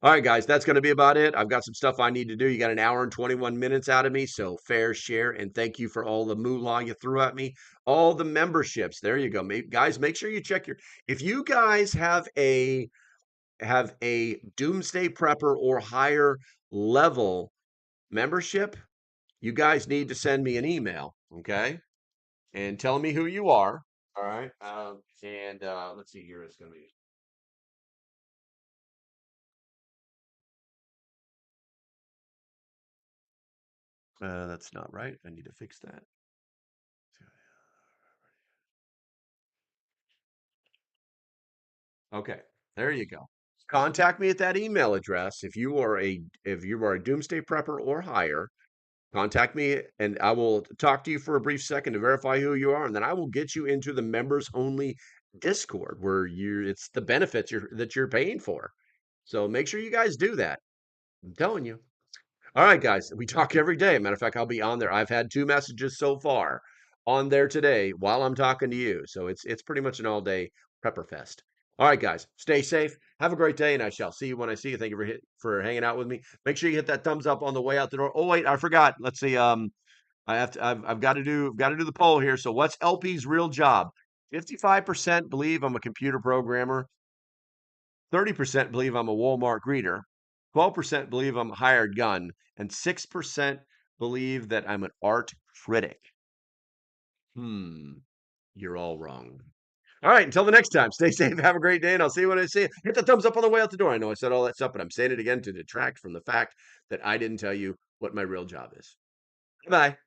all right, guys, that's going to be about it. I've got some stuff I need to do. You got an hour and 21 minutes out of me, so fair share. And thank you for all the moolah you threw at me, all the memberships. There you go, guys. Make sure you check your. If you guys have a Doomsday Prepper or higher level membership, you guys need to send me an email, okay? And tell me who you are. All right. And let's see here. It's going to be. That's not right. I need to fix that. Okay. There you go. Contact me at that email address if you are a Doomsday Prepper or higher. Contact me, and I will talk to you for a brief second to verify who you are, and then I will get you into the members only Discord where it's the benefits that you're paying for. So make sure you guys do that. I'm telling you. All right, guys, we talk every day. Matter of fact, I'll be on there. I've had 2 messages so far on there today while I'm talking to you. So it's pretty much an all day prepper fest. All right, guys, stay safe. Have a great day, and I shall see you when I see you. Thank you for hanging out with me. Make sure you hit that thumbs up on the way out the door. Oh wait, I forgot. Let's see. I've got to do the poll here. So what's LP's real job? 55% believe I'm a computer programmer. 30% believe I'm a Walmart greeter, 12% believe I'm a hired gun, and 6% believe that I'm an art critic. Hmm, you're all wrong. All right, until the next time, stay safe, have a great day, and I'll see you when I see you. Hit the thumbs up on the way out the door. I know I said all that stuff, but I'm saying it again to detract from the fact that I didn't tell you what my real job is. Bye.